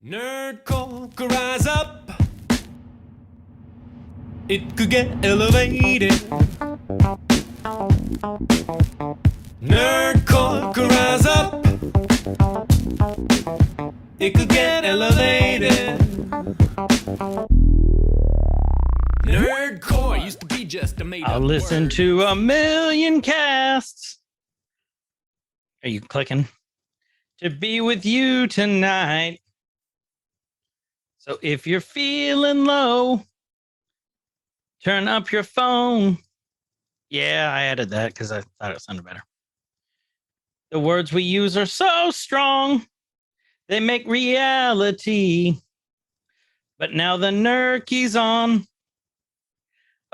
Nerdcore could rise up. It could get elevated. Nerdcore could rise up. It could get elevated. Nerdcore used to be just a made-up I'll listen word. to a million casts. Are you clicking? To be with you tonight. So if you're feeling low, turn up your phone. Yeah, I added that because I thought it sounded better. The words we use are so strong, they make reality. But now the Nerkie's on.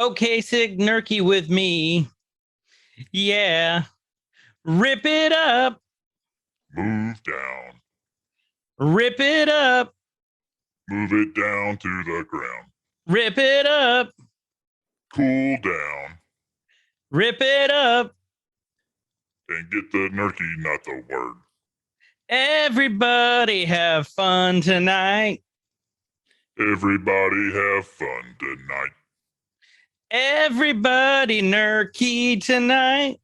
Okay, Sig Nerkie with me. Yeah. Rip it up. Move down. Rip it up. Move it down to the ground. Rip it up. Cool down. Rip it up. And get the Nerkie, not the word. Everybody have fun tonight. Everybody have fun tonight. Everybody Nerkie tonight.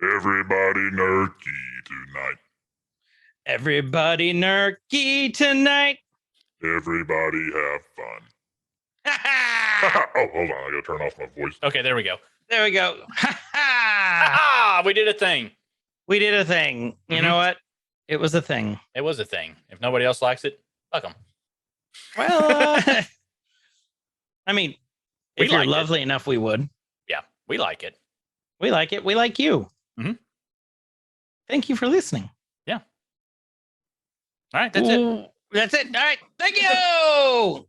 Everybody Nerkie tonight. Everybody Nerkie tonight. Everybody have fun. Ha Oh, hold on. I gotta turn off my voice. Okay, there we go. There we go. Ha ha! Ah, we did a thing. We did a thing. You know what? It was a thing. It was a thing. If nobody else likes it, fuck them. Well, I mean, We if you're liked it. lovely enough, we would. Yeah, we like it. We like it. We like you. Mhm. Thank you for listening. All right, that's it. Ooh, that's it. All right. Thank you.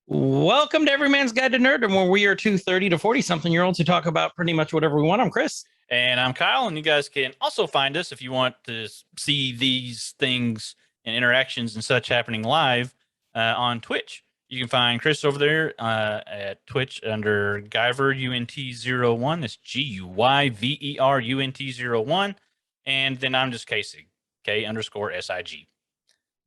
Welcome to Every Man's Guide to Nerddom, where we are two 30 to 40-something-year-olds who talk about pretty much whatever we want. I'm Chris. And I'm Kyle, and you guys can also find us if you want to see these things and interactions and such happening live on Twitch. You can find Chris over there at Twitch under Guyver UNT01. That's GUYVER UNT01. And then I'm just Casey, K_SIG.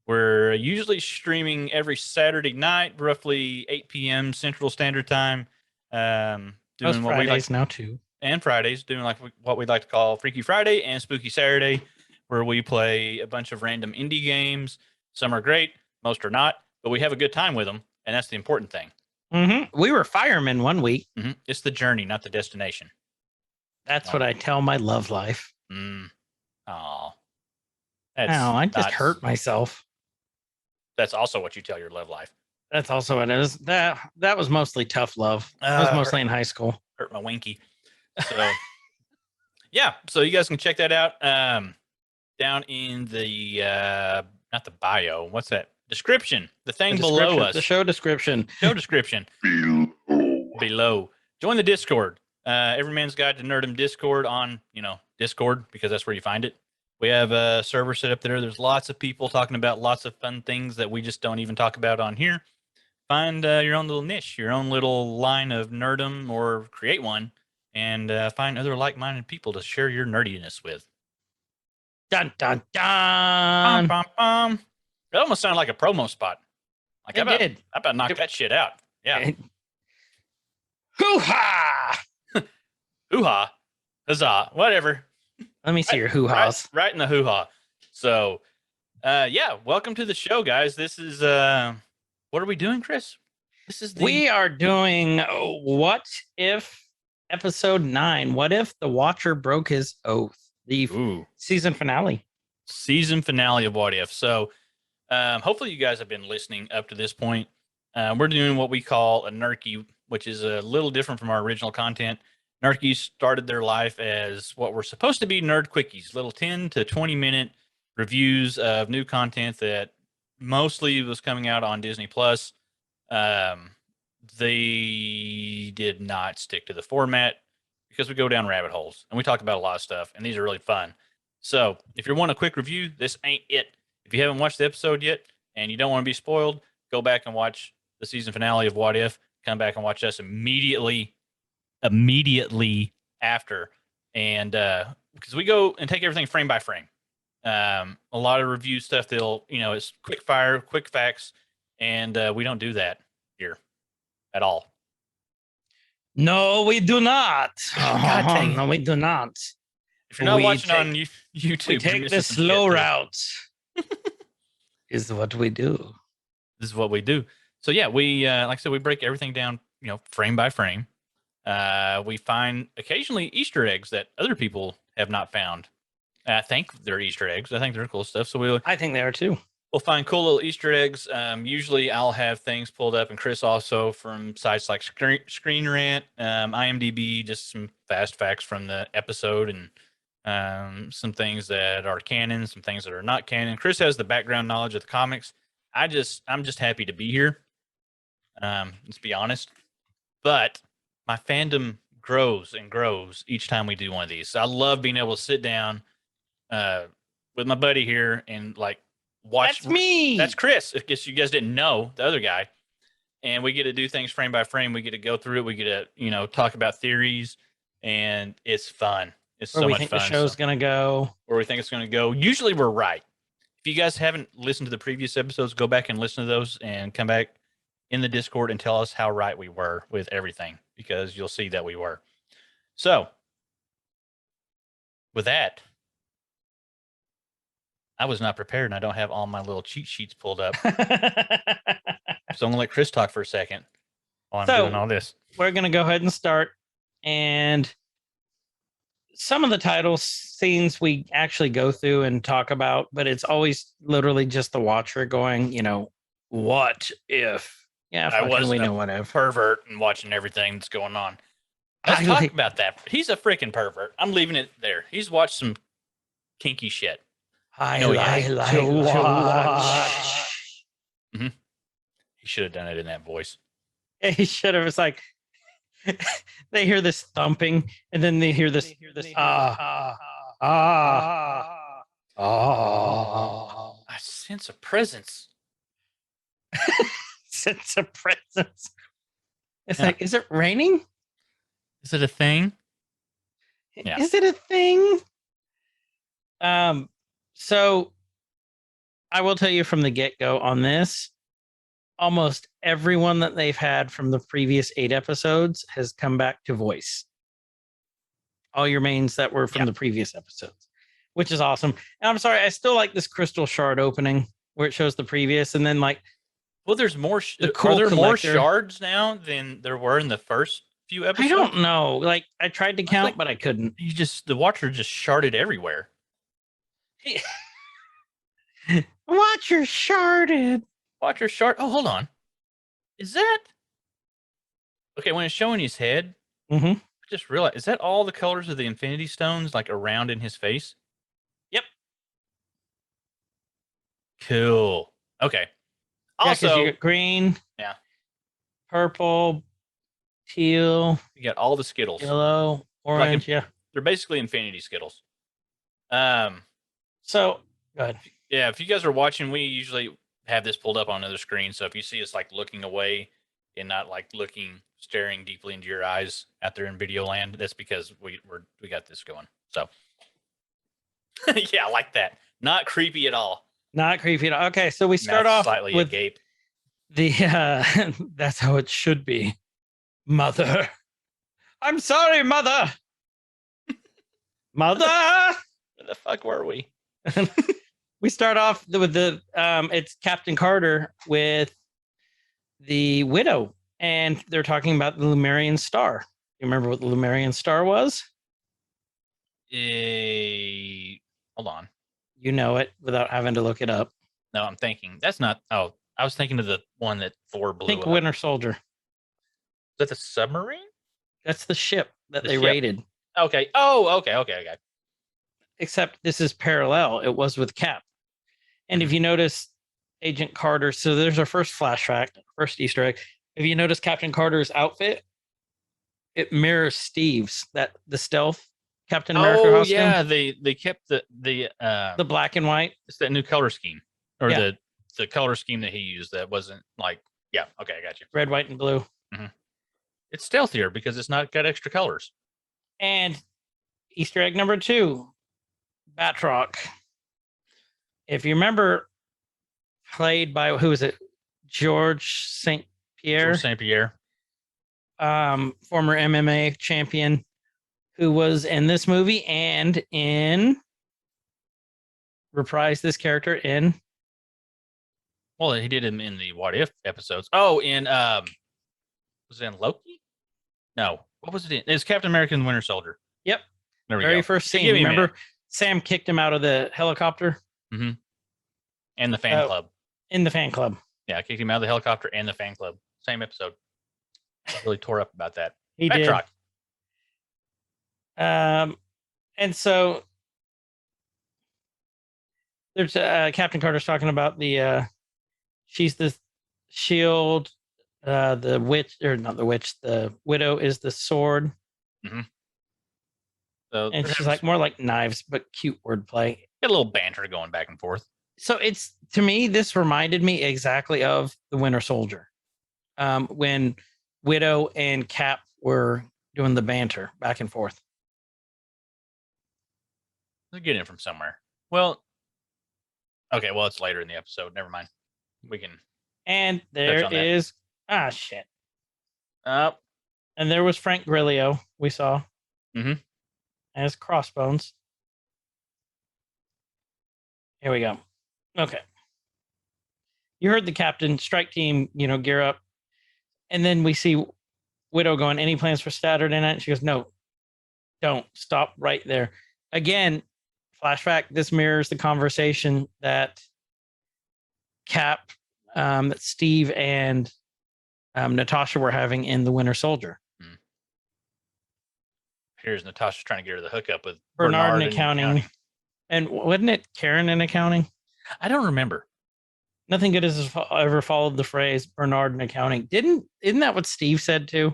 We're usually streaming every Saturday night, roughly 8 p.m. Central Standard Time. Doing Most what we like, Fridays now, too. and Fridays, doing like what we'd like to call Freaky Friday and Spooky Saturday, where we play a bunch of random indie games. Some are great, most are not, but we have a good time with them, and that's the important thing. We were firemen one week. It's the journey, not the destination. That's what I tell my love life. Oh, I just hurt myself. That's also what you tell your love life. That's also what it is. That was mostly tough love. That was mostly in high school. Hurt my winky. So, yeah. So you guys can check that out down in the not the bio. What's that? Description. The thing below us. The show description. Show description. Below. Join the Discord. Every Man's Guide to Nerddom Discord on, Discord, because that's where you find it. We have a server set up there. There's lots of people talking about lots of fun things that we just don't even talk about on here. Find your own little niche, your own little line of nerddom, or create one, and find other like-minded people to share your nerdiness with. Dun, dun, Bum, dun. bum, bum. It almost sounded like a promo spot. Like It did. I about knock that shit out. Yeah. Hoo-ha! Hoo-ha. Huzzah. Whatever. Let me see your hoo-has. Right in the hoo-ha. So, welcome to the show, guys. This is, what are we doing, Chris? This is We are doing What If episode 9. What if the Watcher broke his oath? The season finale. Season finale of What If. So, hopefully you guys have been listening up to this point. We're doing what we call a Nerkie, which is a little different from our original content. Nerkies started their life as what were supposed to be nerd quickies, little 10 to 20-minute reviews of new content that mostly was coming out on Disney+. They did not stick to the format because we go down rabbit holes, and we talk about a lot of stuff, and these are really fun. So if you want a quick review, this ain't it. If you haven't watched the episode yet and you don't want to be spoiled, go back and watch the season finale of What If. Come back and watch us immediately after, and because we go and take everything frame by frame. A lot of review stuff. It's quick fire, quick facts, and we don't do that here at all. No, we do not. God dang it. No, we do not. If you're not We watching on take- YouTube, We you're take missing the some slow shit, too. route. Is what we do. This is what we do. So yeah, we like I said, we break everything down, frame by frame. We find occasionally Easter eggs that other people have not found. I think they're Easter eggs. I think they're cool stuff. So I think they are too. we'll find cool little Easter eggs. Usually I'll have things pulled up, and Chris also from sites like Screen Rant, IMDb, just some fast facts from the episode, and some things that are canon, some things that are not canon. Chris has the background knowledge of the comics. I'm just happy to be here. Let's be honest. But my fandom grows and grows each time we do one of these. So I love being able to sit down with my buddy here and like watch. That's me. That's Chris. I guess you guys didn't know the other guy. And we get to do things frame by frame. We get to go through it. We get to, talk about theories, and it's fun. It's Where so we much think fun. the show's gonna go. Where we think it's going to go. Usually we're right. If you guys haven't listened to the previous episodes, go back and listen to those and come back in the Discord and tell us how right we were with everything, because you'll see that we were. So, with that, I was not prepared, and I don't have all my little cheat sheets pulled up. So I'm going to let Chris talk for a second while I'm doing all this. We're gonna go ahead and start. And some of the title scenes we actually go through and talk about, but it's always literally just the watcher going, what if? Yeah, I was we know what if. pervert and watching everything that's going on. Let's talk about that. He's a freaking pervert. I'm leaving it there. He's watched some kinky shit. I like like to to watch. He should have done it in that voice. He should have. It's like they hear this thumping, and then they hear this I sense a presence. sense of presence. It's Yeah. like, is it raining? Is it a thing? Yeah. Is it a thing? So I will tell you from the get-go on this, almost everyone that they've had from the previous 8 episodes has come back to voice. All your mains that were from the previous episodes, which is awesome. And I'm sorry, I still like this crystal shard opening where it shows the previous, and then like, well, there's more. The cool are there more collector. shards now than there were in the first few episodes? I don't know. Like, I tried to count, like- but I couldn't. The watcher just sharded everywhere. Watcher sharded. Watcher shard. Oh, hold on. Is that okay? When it's showing his head, Mm-hmm. I just realized, is that all the colors of the Infinity Stones like around in his face? Yep. Cool. Okay. Yeah, 'cause Also, you got green, Yeah. purple, teal, you got all the Skittles. yellow, orange. Yeah. They're basically Infinity Skittles. So go ahead. Yeah, if you guys are watching, we usually have this pulled up on another screen. So if you see us like looking away and not like staring deeply into your eyes out there in video land, that's because we got this going. So yeah, I like that. Not creepy at all. Not creepy at all. Okay, so we start Mouth off slightly with agape. the that's how it should be. Mother. I'm sorry, mother. Mother. Where the fuck were we? We start off with the it's Captain Carter with the widow, and they're talking about the Lumerian star. You remember what the Lumerian star was? Hold on. You know it without having to look it up. No, I'm thinking that's not. Oh, I was thinking of the one that Thor blew Think up. Winter Soldier. Is that the submarine? That's the ship that The they ship. raided. Okay. Oh, okay. Except this is parallel. It was with Cap. And if you notice Agent Carter, so there's our first flashback, first Easter egg. If you notice Captain Carter's outfit, it mirrors Steve's, the stealth Captain America Oh costume. yeah, they kept the black and white. it's that new color scheme, or Yeah. the color scheme that he used that wasn't like, yeah, okay, I got you. Red, white, and blue. It's stealthier because it's not got extra colors. And Easter egg number 2, Batroc. if you remember, played by who is it? George St. Pierre, George St. Pierre. former MMA champion, who was in this movie and reprised this character in. Well, he did him in the What If episodes. Oh, was it in Loki? No. What was it in? It was Captain America and the Winter Soldier. Yep. There we Very go. first Give scene. me a Remember, minute. Sam kicked him out of the helicopter And the fan club. in the fan club. Yeah, I kicked him out of the helicopter and the fan club. Same episode. Really tore up about that. He Backtrack. did. And so there's Captain Carter's talking about the she's the shield, the witch, or not the witch, the widow is the sword. So And she's like more like knives, but cute wordplay. get a little banter going back and forth. So it's, to me, this reminded me exactly of the Winter Soldier, when Widow and Cap were doing the banter back and forth. They're getting it from somewhere. Well, okay. Well, it's later in the episode. Never mind. We can. And Touch there on that. is shit. And And there was Frank Grillo we saw as Crossbones. Here we go. Okay. You heard the captain, strike team, gear up. And then we see Widow going, any plans for Saturday night? She goes, no, don't. Stop right there. Again, flashback, this mirrors the conversation that Cap, that Steve and Natasha were having in The Winter Soldier. here's Natasha trying to get her the hookup with Bernard in accounting. And wasn't it Karen in accounting? I don't remember. Nothing good has ever followed the phrase Bernard in accounting. Isn't that what Steve said too?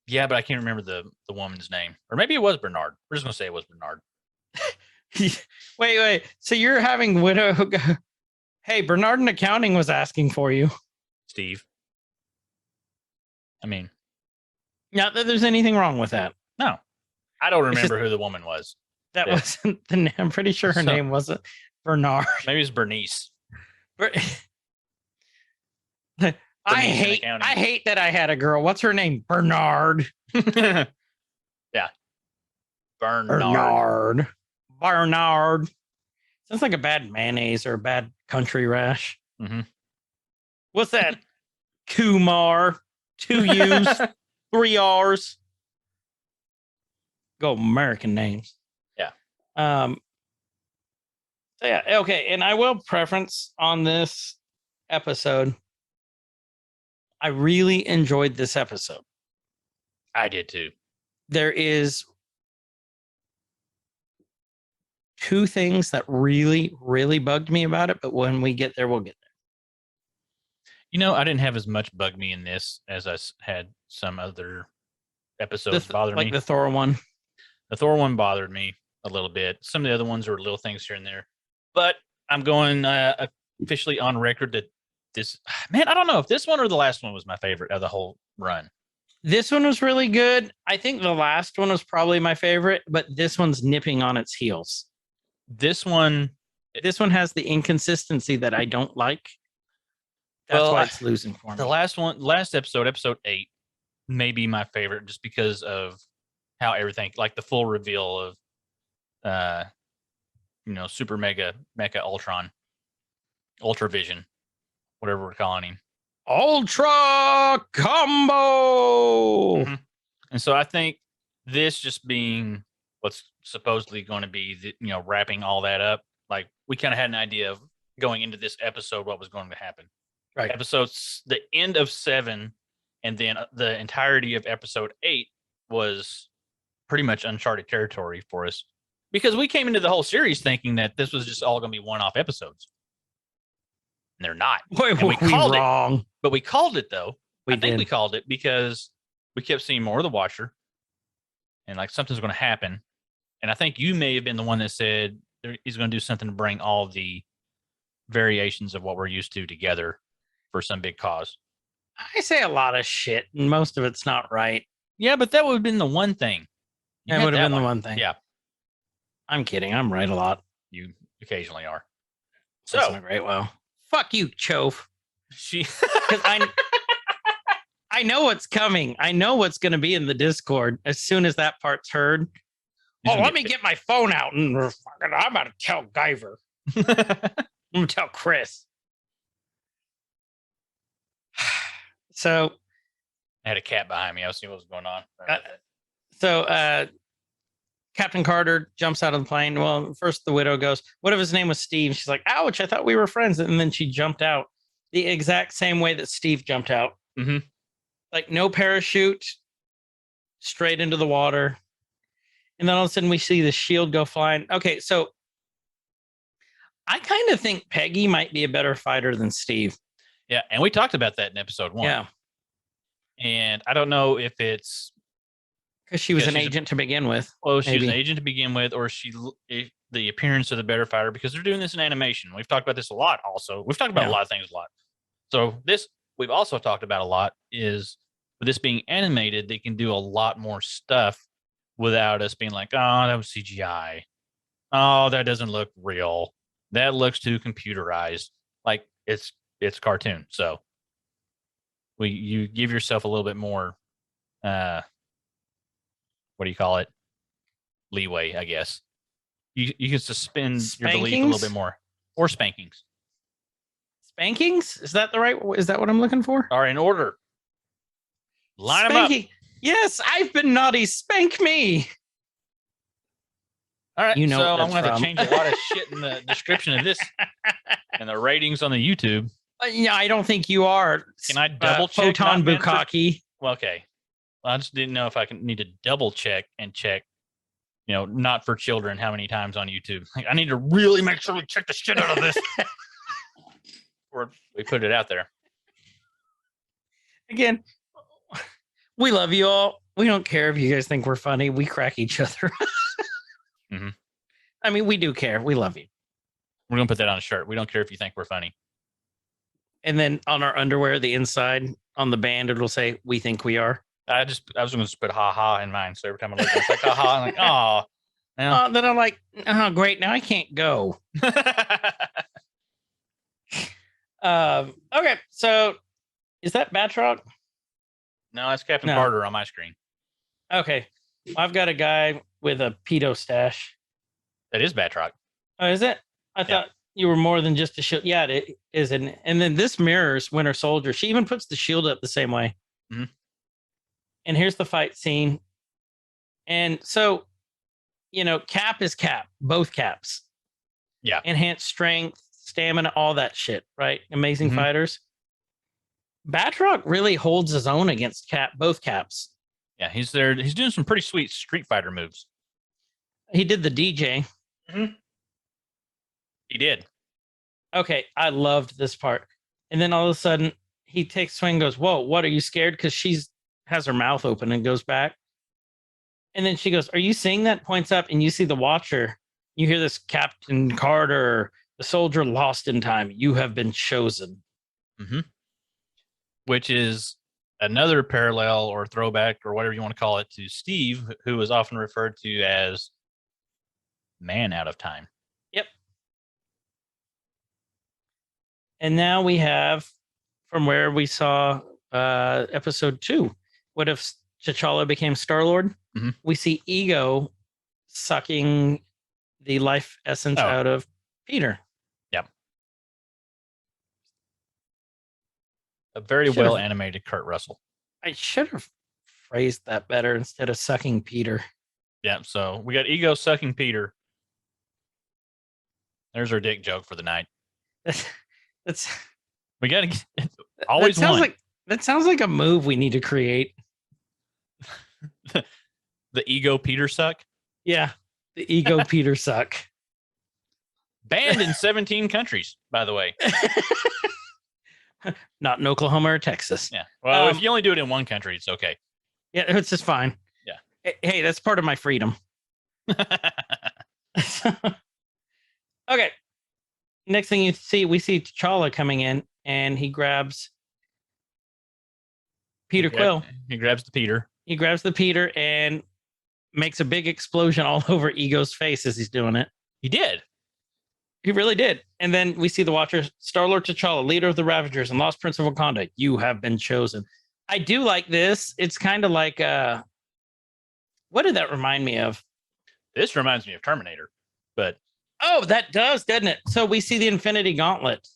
Yeah, but I can't remember the woman's name. Or maybe it was Bernard. We're just going to say it was Bernard. Wait. So you're having Widow go, hey, Bernard in accounting was asking for you. Steve. I mean, Not that there's anything wrong with that. no. I don't It's remember who the woman was. That Yeah. wasn't the name. I'm pretty sure her So- name wasn't Bernard. Maybe it's Bernice. I Bernice in hate accounting. I hate that I had a girl. What's her name? Bernard. Yeah. Bernard. Bernard. Sounds like a bad mayonnaise or a bad country rash. Mhm. What's that? Kumar. 2 U's, 3 R's. Go American names. Yeah. So yeah, okay. And I will preference on this episode. I really enjoyed this episode. I did too. There is 2 things that really, really bugged me about it, but when we get there, we'll get there. You know, I didn't have as much bug me in this as I had some other episodes bother like me. the Thor one. The Thor one bothered me a little bit. Some of the other ones were little things here and there. But I'm going officially on record that this, man, I don't know if this one or the last one was my favorite of the whole run. This one was really good. I think the last one was probably my favorite, but this one's nipping on its heels. This one, This one has the inconsistency that I don't like. That's Well, why it's losing for me. the last episode, episode 8, may be my favorite just because of how everything, like the full reveal of, super mega Ultron, Ultra Vision, whatever we're calling him. Ultra combo. Mhm. And so I think this just being what's supposedly going to be, wrapping all that up, like we kind of had an idea of going into this episode what was going to happen. Right. Episodes, the end of 7, and then the entirety of episode 8 was pretty much uncharted territory for us because we came into the whole series thinking that this was just all going to be one-off episodes. And they're not. Wait, And we called it. wrong. But we called it though. We I think we did. called it because we kept seeing more of the Watcher, and like something's going to happen. And I think you may have been the one that said he's going to do something to bring all the variations of what we're used to together for some big cause. I say a lot of shit, and most of it's not right. Yeah, but that would have been the one thing. You That had would have that been the one thing. Yeah, I'm kidding. I'm right a lot. you occasionally are. That's So not great. Well, fuck you, Chove. she, 'Cause I know what's coming. I know what's going to be in the Discord as soon as that part's heard. He's Oh, gonna let me get my phone out and I'm about to tell Guyver. I'm going to tell Chris. So, I had a cat behind me. I was seeing what was going on. Captain Carter jumps out of the plane. Well, first the widow goes, what if his name was Steve? She's like, ouch, I thought we were friends. And then she jumped out the exact same way that Steve jumped out. Mhm. Like no parachute, straight into the water. And then all of a sudden we see the shield go flying. Okay, so I kind of think Peggy might be a better fighter than Steve. Yeah, and we talked about that in episode 1. Yeah, And I don't know if it's because she was Yeah, an she's a- agent to begin with. well, she was an Maybe. agent to begin with, or the appearance of the better fighter, because they're doing this in animation. We've talked about this a lot. Also, we've talked about Yeah. a lot of things a lot. So this we've also talked about a lot is with this being animated, they can do a lot more stuff without us being like, oh, that was CGI. Oh, that doesn't look real. That looks too computerized. Like it's cartoon. So you give yourself a little bit more what do you call it? Leeway, I guess. You can suspend your belief a little bit Spankings? more. Or spankings. Spankings? Is that what I'm looking for? Are in order. Line them up. Spanking. Yes, I've been naughty. Spank me. All right. You know so what I'm going to that's have to change a lot of shit in the description of this and the ratings on the YouTube. Yeah, I don't think you are. Can I double check? Photon not meant for- Bukkake. Well, okay. Well, I just didn't know if I need to double check and check, not for children how many times on YouTube. Like, I need to really make sure we check the shit out of this. Or we put it out there. Again, we love you all. We don't care if you guys think we're funny. We crack each other. Mhm. I mean, we do care. We love you. We're going to put that on a shirt. We don't care if you think we're funny. And then on our underwear, the inside on the band, it'll say, we think we are. I was going to put ha ha in mine. So every time I look, it's like ha ha. I'm like, oh. Well. Then I'm like, oh, great. Now I can't go. Okay. So is that Batroc? No, that's Captain No. Carter on my screen. Okay. I've got a guy with a pedo stash. That is Batroc. Oh, is it? I thought you were more than just a shield. Yeah, it is. And then this mirrors Winter Soldier. She even puts the shield up the same way. Mhm. And here's the fight scene. And so, Cap is Cap, both Caps. Yeah. Enhanced strength, stamina, all that shit, right? Amazing Mhm. fighters. Batroc really holds his own against both Caps. Yeah, he's there. He's doing some pretty sweet Street Fighter moves. He did the DJ. He did. Okay, I loved this part. And then all of a sudden, he takes swing and goes, whoa, what, are you scared? Because she's has her mouth open and goes back. And then she goes, are you seeing that? Points up and you see the Watcher. You hear this, Captain Carter, the soldier lost in time. You have been chosen. Which is another parallel or throwback or whatever you want to call it to Steve, who is often referred to as man out of time. Yep. And now we have from where we saw episode 2. What if T'Challa became Star-Lord? Mhm. We see Ego sucking the life essence out of Peter. Yep. A very Should've- well animated Kurt Russell. I should have phrased that better instead of sucking Peter. Yeah, so we got Ego sucking Peter. There's our dick joke for the night. That's We got to always that sounds like a move we need to create. the Ego Peter suck. Yeah, the Ego Peter suck. Banned in 17 countries, by the way. Not in Oklahoma or Texas. Yeah. Well, if you only do it in one country, it's okay. Yeah, it's just fine. Yeah. Hey, that's part of my freedom. Okay. Next thing we see T'Challa coming in, and he grabs Peter Quill. He grabs the Peter. He grabs the Peter and makes a big explosion all over Ego's face as he's doing it. He did. He really did. And then we see the Watcher, Star-Lord T'Challa, leader of the Ravagers and Lost Prince of Wakanda. You have been chosen. I do like this. It's kind of like what did that remind me of? This reminds me of Terminator, but Oh, that does, doesn't it? So we see the Infinity Gauntlet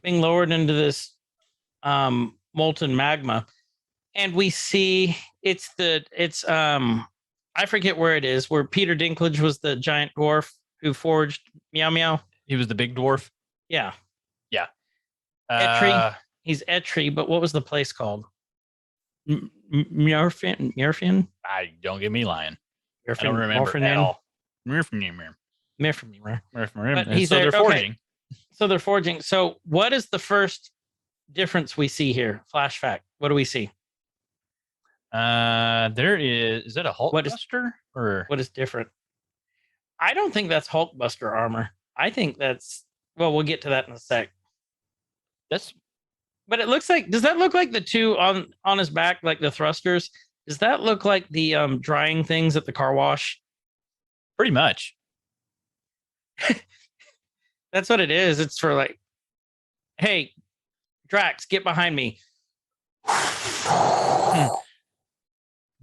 being lowered into this molten magma, and we see it's I forget where it is, where Peter Dinklage was the giant dwarf who forged Meow Meow. he was the big dwarf. Yeah. Yeah. Etri. He's Etri, but what was the place called? Murfian? I don't get me lying. I don't remember at all. Murfin. But So he's they're there. Okay. forging. So they're forging. So what is the first difference we see here? Flash fact. What do we see? There is that a Hulkbuster or What is different? I don't think that's Hulkbuster armor. I think that's, well, we'll get to that in a sec. that's But it looks like, does that look like the two on his back, like the thrusters? Does that look like the drying things at the car wash? pretty much. That's what it is. It's for like, hey, Drax, get behind me.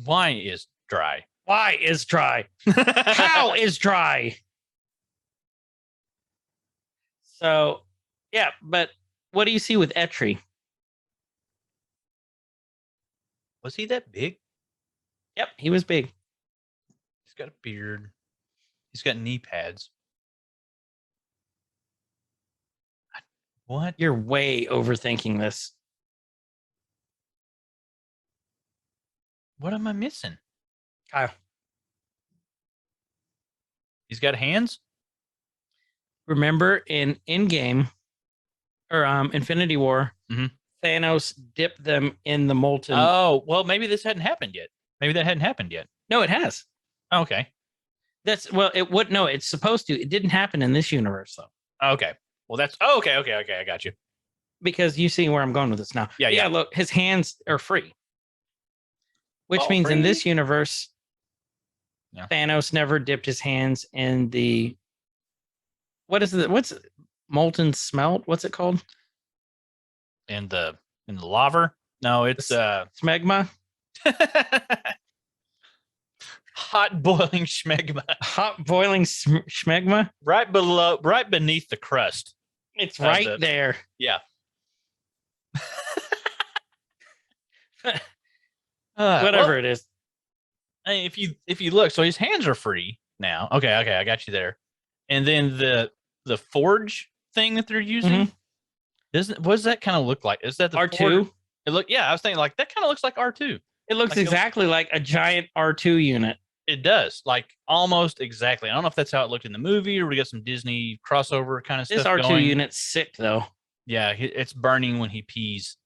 Why is dry? Why is dry? How is dry? So, yeah, but what do you see with Etri? Was he that big? Yep, he was big. He's got a beard. He's got knee pads. What? You're way overthinking this. What am I missing? Kyle. He's got hands? Remember in Endgame or Infinity War, Thanos dipped them in the molten. Oh, well, maybe this hadn't happened yet. Maybe that hadn't happened yet. No, it has. Okay. That's, well, it would, no, it's supposed to. It didn't happen in this universe though. Okay. Well, that's okay. I got you. Because you see where I'm going with this now. Yeah. Look, his hands are free. Which means in this universe, Thanos never dipped his hands in the, what's molten smelt? What's it called? In the lava? No, it's smegma. Hot boiling schmegma. Hot boiling schmegma. Right beneath the crust. It's right there. Yeah. Whatever it is. If you look, so his hands are free now. Okay, I got you there. And then the forge thing that they're using, what does that kind of look like? Is that the R2? I was thinking like that kind of looks like R2. It looks exactly like a giant R2 unit. It does, like almost exactly. I don't know if that's how it looked in the movie, or we got some Disney crossover kind of stuff. This R2 unit's sick though. Yeah, it's burning when he pees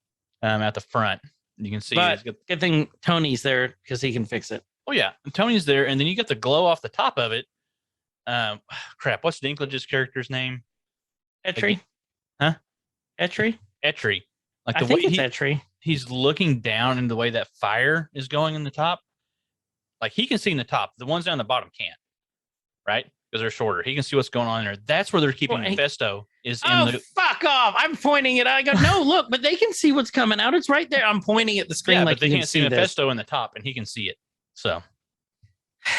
at the front. You can see. But good thing Tony's there because he can fix it. Oh yeah, and Tony's there, and then you get the glow off the top of it. Crap, what's Dinklage's character's name? Etri. Huh? Etri. Like I think it's Etri. He's looking down in the way that fire is going in the top. Like he can see in the top. The ones down the bottom can't. Right? Because they're shorter. He can see what's going on in there. That's where they're keeping Mephisto. Fuck off. I'm pointing it. I go, no, look, but they can see what's coming out. It's right there. I'm pointing at the screen like but they can't see Mephisto in the top, and he can see it. So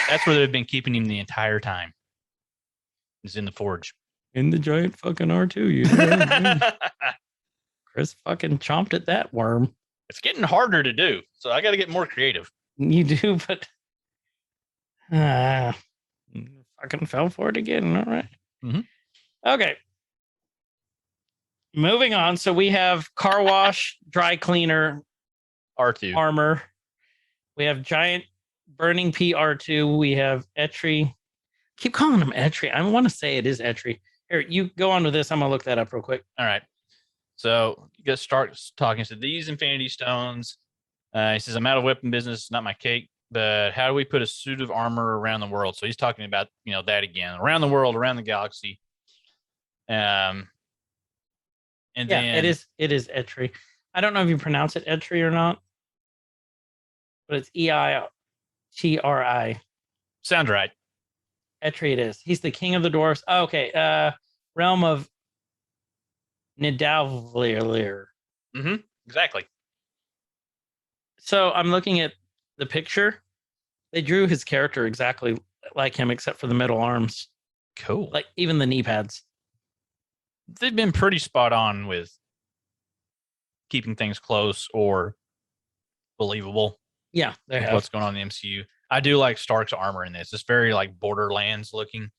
that's where they've been keeping him the entire time. He's in the forge. In the giant fucking R2. Chris fucking chomped at that worm. It's getting harder to do, so I got to get more creative. You do, but fucking fell for it again. All right. Okay. Moving on. So we have car wash, dry cleaner, R2 armor. We have giant burning PR2. We have Etri. Keep calling him Etri. I want to say it is Etri. Here, you go on with this. I'm gonna look that up real quick. All right. So you guys start talking. So these Infinity Stones. He says, "I'm out of weapon business. Not my cake. But how do we put a suit of armor around the world?" So he's talking about that again, around the world, around the galaxy. And then it is Etri. I don't know if you pronounce it Etri or not, but it's EITRI. Sounds right. Etri it is. He's the king of the dwarfs. Oh, okay. realm of Nidavellir. Exactly. So I'm looking at the picture. They drew his character exactly like him, except for the middle arms, Cool. like even the knee pads. They've been pretty spot on with keeping things close or believable Yeah, they with have. what's going on in the MCU. I do like Stark's armor in this. It's very like Borderlands looking.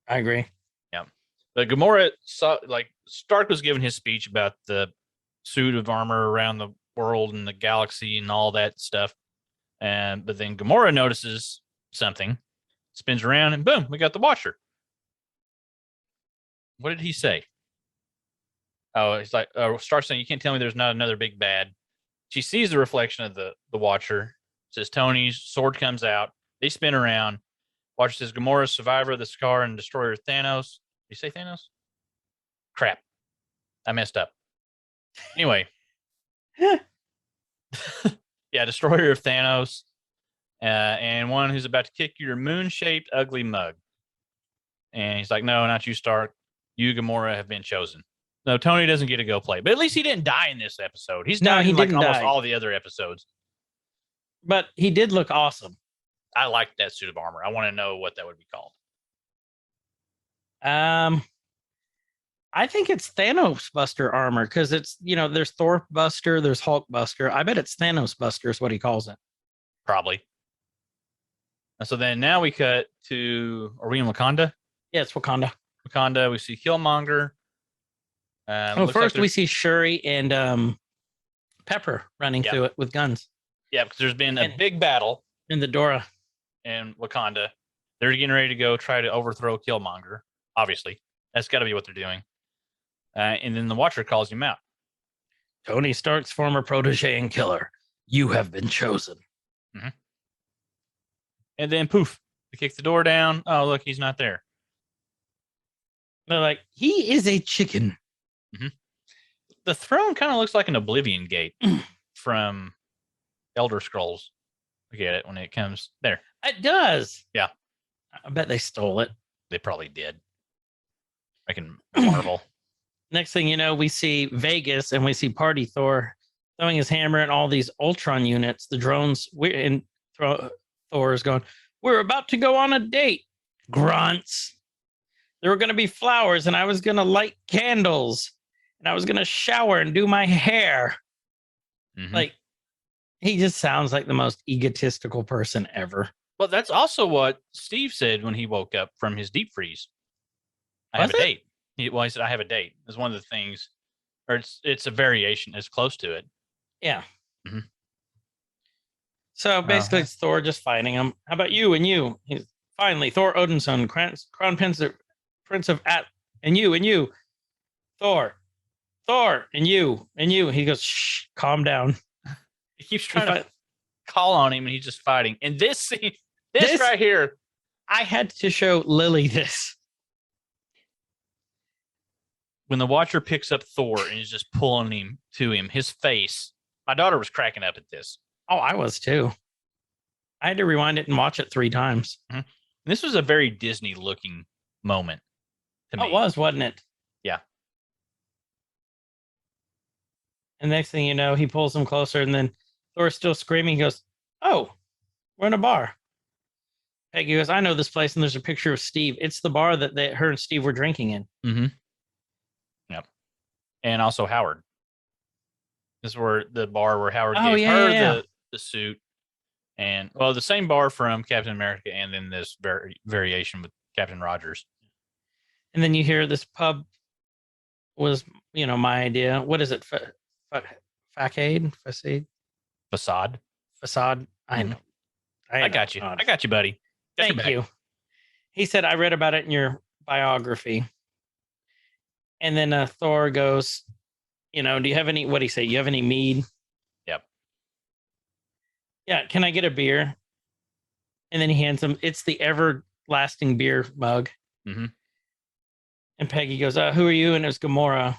I agree. Yeah. But Gamora saw, like, Stark was giving his speech about the suit of armor around the world and the galaxy and all that stuff. But then Gamora notices something, spins around, and boom, we got the Watcher. What did he say? Oh, he's like, Stark saying, "You can't tell me there's not another big bad." She sees the reflection of the Watcher. Says Tony's sword comes out. They spin around. Watcher says, "Gamora's survivor of the scar and destroyer of Thanos." Did you say Thanos? Crap, I messed up. Anyway, yeah, destroyer of Thanos, and one who's about to kick your moon-shaped ugly mug. And he's like, "No, not you, Stark. You, Gamora, have been chosen." No, Tony doesn't get to go play, but at least he didn't die in this episode. He's died in like almost all the other episodes. But he did look awesome. I liked that suit of armor. I want to know what that would be called. I think it's Thanos Buster armor because it's, there's Thor Buster, there's Hulk Buster. I bet it's Thanos Buster is what he calls it. Probably. And so then now we cut to, are we in Wakanda? Yeah, it's Wakanda. Wakanda, we see Killmonger. First we see Shuri and Pepper running through it with guns. Yeah, because there's been a big battle in the Dora in Wakanda. They're getting ready to go try to overthrow Killmonger. Obviously, that's got to be what they're doing. And then the Watcher calls him out. Tony Stark's former protege and killer. You have been chosen. Mm-hmm. And then poof, they kick the door down. Oh, look, he's not there. They're like, he is a chicken. Mm-hmm. The throne kind of looks like an Oblivion Gate from Elder Scrolls. Look at it when it comes there. It does. Yeah. I bet they stole it. They probably did. I can marvel. Next thing you know, we see Vegas and we see Party Thor throwing his hammer at all these Ultron units. The drones, Thor is going, "We're about to go on a date." Grunts. There were going to be flowers and I was going to light candles and I was going to shower and do my hair. Mm-hmm. Like, he just sounds like the most egotistical person ever. Well, that's also what Steve said when he woke up from his deep freeze. I have a date. He said, "I have a date." It's one of the things, or it's a variation. It's close to it. Yeah. Mm-hmm. So basically, it's Thor just fighting him. How about you and you? He's finally Thor Odinson, Crown Prince of and you, Thor, and you. He goes, "Shh, calm down." He keeps trying to call on him, and he's just fighting. And this scene, this right here, I had to show Lily this. When the Watcher picks up Thor and is just pulling him to him, his face. My daughter was cracking up at this. Oh, I was too. I had to rewind it and watch it 3 times. Mm-hmm. This was a very Disney-looking moment to me. It was, wasn't it? Yeah. And next thing you know, he pulls him closer, and then Thor's still screaming. He goes, "Oh, we're in a bar." Peggy goes, "I know this place," and there's a picture of Steve. It's the bar that her and Steve were drinking in. Mm-hmm. Yep. And also Howard. This is where the bar where Howard gave her the suit. And, well, the same bar from Captain America and then this variation with Captain Rogers. And then you hear this pub was, my idea. What is it? Facade? Facade. I know. I got you. I got you, buddy. Thank you. He said, "I read about it in your biography." And then Thor goes, "Do you have any," what do you say? "You have any mead?" Yep. "Yeah, can I get a beer?" And then he hands him, it's the everlasting beer mug. Mm-hmm. And Peggy goes, "Who are you?" And it was Gamora.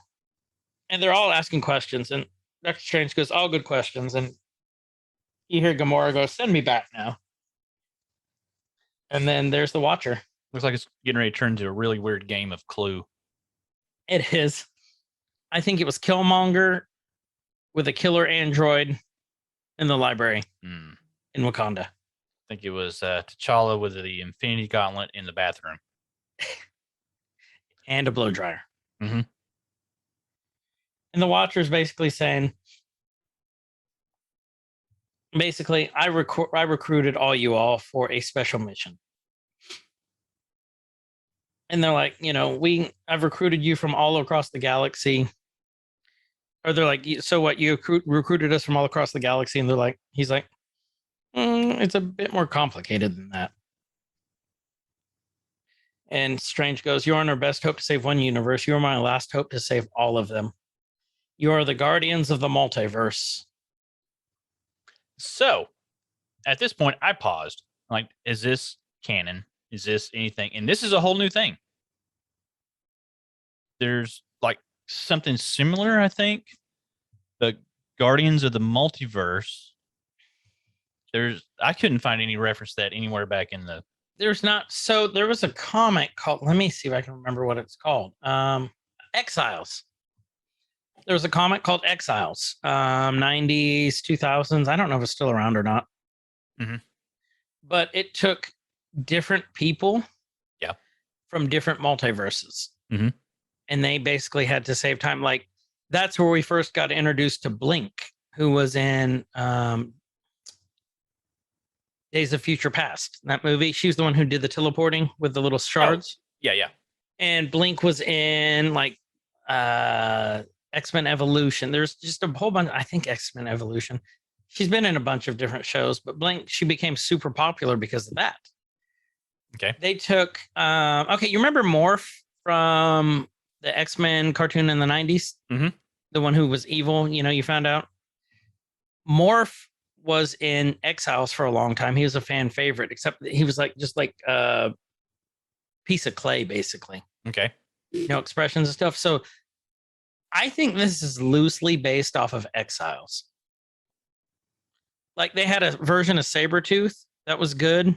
And they're all asking questions. And Dr. Strange goes, "All good questions." And you hear Gamora go, "Send me back now." And then there's the Watcher. Looks like it's getting ready to turn into a really weird game of Clue. It is. I think it was Killmonger with a killer android in the library Hmm. in Wakanda. I think it was T'Challa with the Infinity Gauntlet in the bathroom. And a blow dryer. Mhm. And the Watcher's basically saying, I recruited all you all for a special mission. And they're like, I've recruited you from all across the galaxy. Or they're like, so what? You recruited us from all across the galaxy, and he's like, it's a bit more complicated than that. And Strange goes, you aren't our best hope to save one universe. You are my last hope to save all of them. You are the guardians of the multiverse. So, at this point, I paused. Like, is this canon? Is this anything? And this is a whole new thing. There's like something similar, I think. The Guardians of the Multiverse. I couldn't find any reference to that anywhere back in the. There's not. So there was a comic called, let me see if I can remember what it's called. Exiles. There was a comic called Exiles, 90s, 2000s. I don't know if it's still around or not. Mhm. But it took different people from different multiverses. Mhm. And they basically had to save time. Like, that's where we first got introduced to Blink, who was in Days of Future Past, that movie. She's the one who did the teleporting with the little shards. Yeah. And Blink was in like X-Men Evolution. There's just a whole bunch. I think X-Men Evolution. She's been in a bunch of different shows, but Blink, she became super popular because of that. Okay. They took you remember Morph from the X-Men cartoon in the 90s? Mhm. The one who was evil, you found out? Morph was in Exiles for a long time. He was a fan favorite, except that he was just like a piece of clay, basically. Okay. Expressions and stuff. So I think this is loosely based off of Exiles. Like, they had a version of Sabretooth that was good.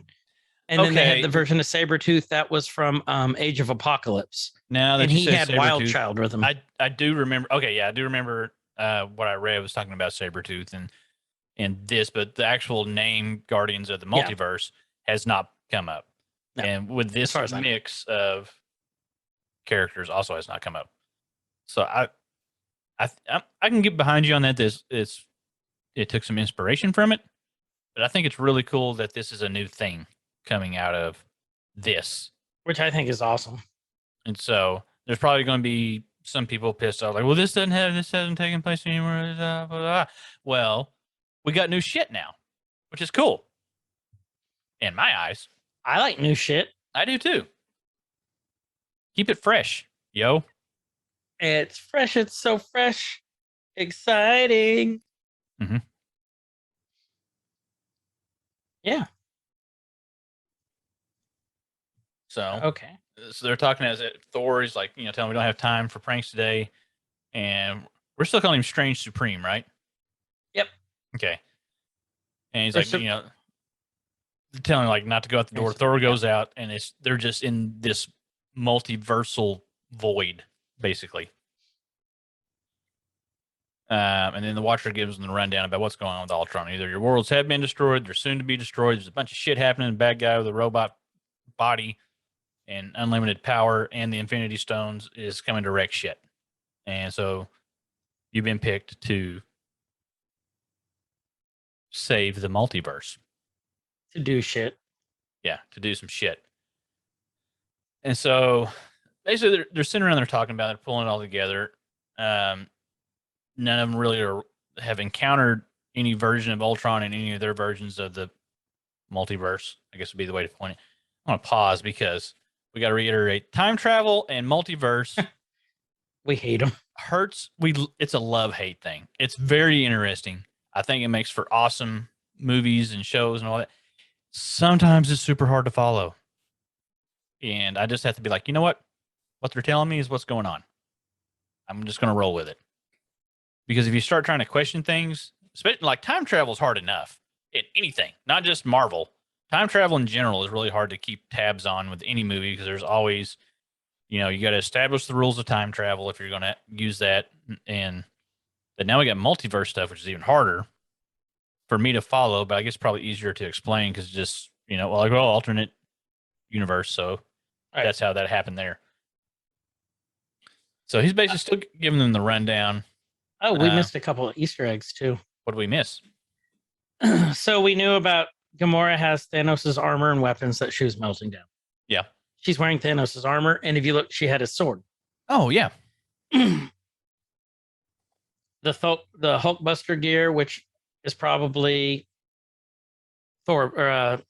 And then they had the version of Sabretooth that was from Age of Apocalypse. Now that and you he say had Sabretooth, Wild Child with him. I do remember. Okay, yeah, I do remember what I read was talking about Sabretooth and this, but the actual name Guardians of the Multiverse has not come up. No, and with this mix of characters also has not come up. So I can get behind you on that. It took some inspiration from it, but I think it's really cool that this is a new thing coming out of this, which I think is awesome. And so there's probably going to be some people pissed off, like, well, this hasn't taken place anymore. Blah, blah, blah. Well, we got new shit now, which is cool. In my eyes. I like new shit. I do too. Keep it fresh, yo. It's fresh. It's so fresh. Exciting. Mm-hmm. Yeah. So okay. So they're talking as Thor is like, telling me we don't have time for pranks today, and we're still calling him Strange Supreme, right? Yep. Okay. And he's like, telling him like not to go out the door. Thor goes out, and they're just in this multiversal void, basically. And then the Watcher gives them the rundown about what's going on with Ultron. Either your worlds have been destroyed, they're soon to be destroyed. There's a bunch of shit happening. The bad guy with a robot body and unlimited power and the Infinity Stones is coming to wreck shit. And so you've been picked to save the multiverse. To do shit. Yeah, to do some shit. And so basically they're sitting around there talking about it, pulling it all together. None of them really have encountered any version of Ultron in any of their versions of the multiverse, I guess would be the way to point it. I want to pause because we got to reiterate, time travel and multiverse. We hate them. It's a love-hate thing. It's very interesting. I think it makes for awesome movies and shows and all that. Sometimes it's super hard to follow. And I just have to be like, you know what? What they're telling me is what's going on. I'm just going to roll with it. Because if you start trying to question things, especially like time travel is hard enough in anything, not just Marvel. Time travel in general is really hard to keep tabs on with any movie because there's always you know, you got to establish the rules of time travel if you're going to use that. But now we got multiverse stuff, which is even harder for me to follow, but I guess probably easier to explain because just, you know, well, like, well, alternate universe. So that's how that happened there. So he's basically still giving them the rundown. Oh, we missed a couple of Easter eggs too. What did we miss? So we knew about Gamora has Thanos' armor and weapons that she was melting down. Yeah. She's wearing Thanos' armor, and if you look, she had his sword. Oh, yeah. The Hulkbuster gear, which is probably Thor or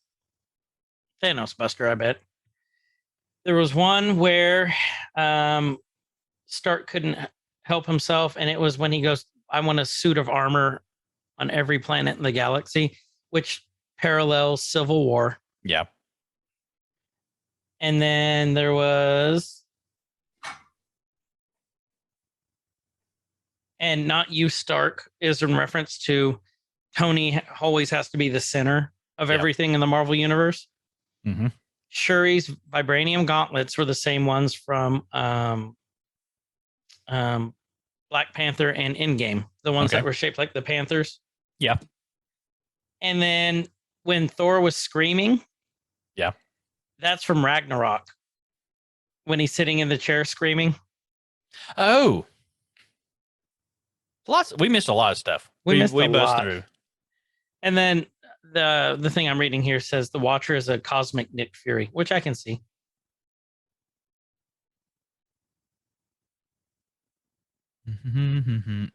Thanos Buster, I bet. There was one where Stark couldn't help himself, and it was when he goes, I want a suit of armor on every planet in the galaxy, which parallels Civil War. Yeah. And then there was, and not you, Stark, is in reference to Tony always has to be the center of everything in the Marvel Universe. Mm-hmm. Shuri's vibranium gauntlets were the same ones from Black Panther and Endgame, the ones that were shaped like the Panthers. Yeah. And then when Thor was screaming, that's from Ragnarok. When he's sitting in the chair screaming. Oh, we missed a lot of stuff. We missed a buzzed lot. through. And then the thing I'm reading here says the Watcher is a cosmic Nick Fury, which I can see.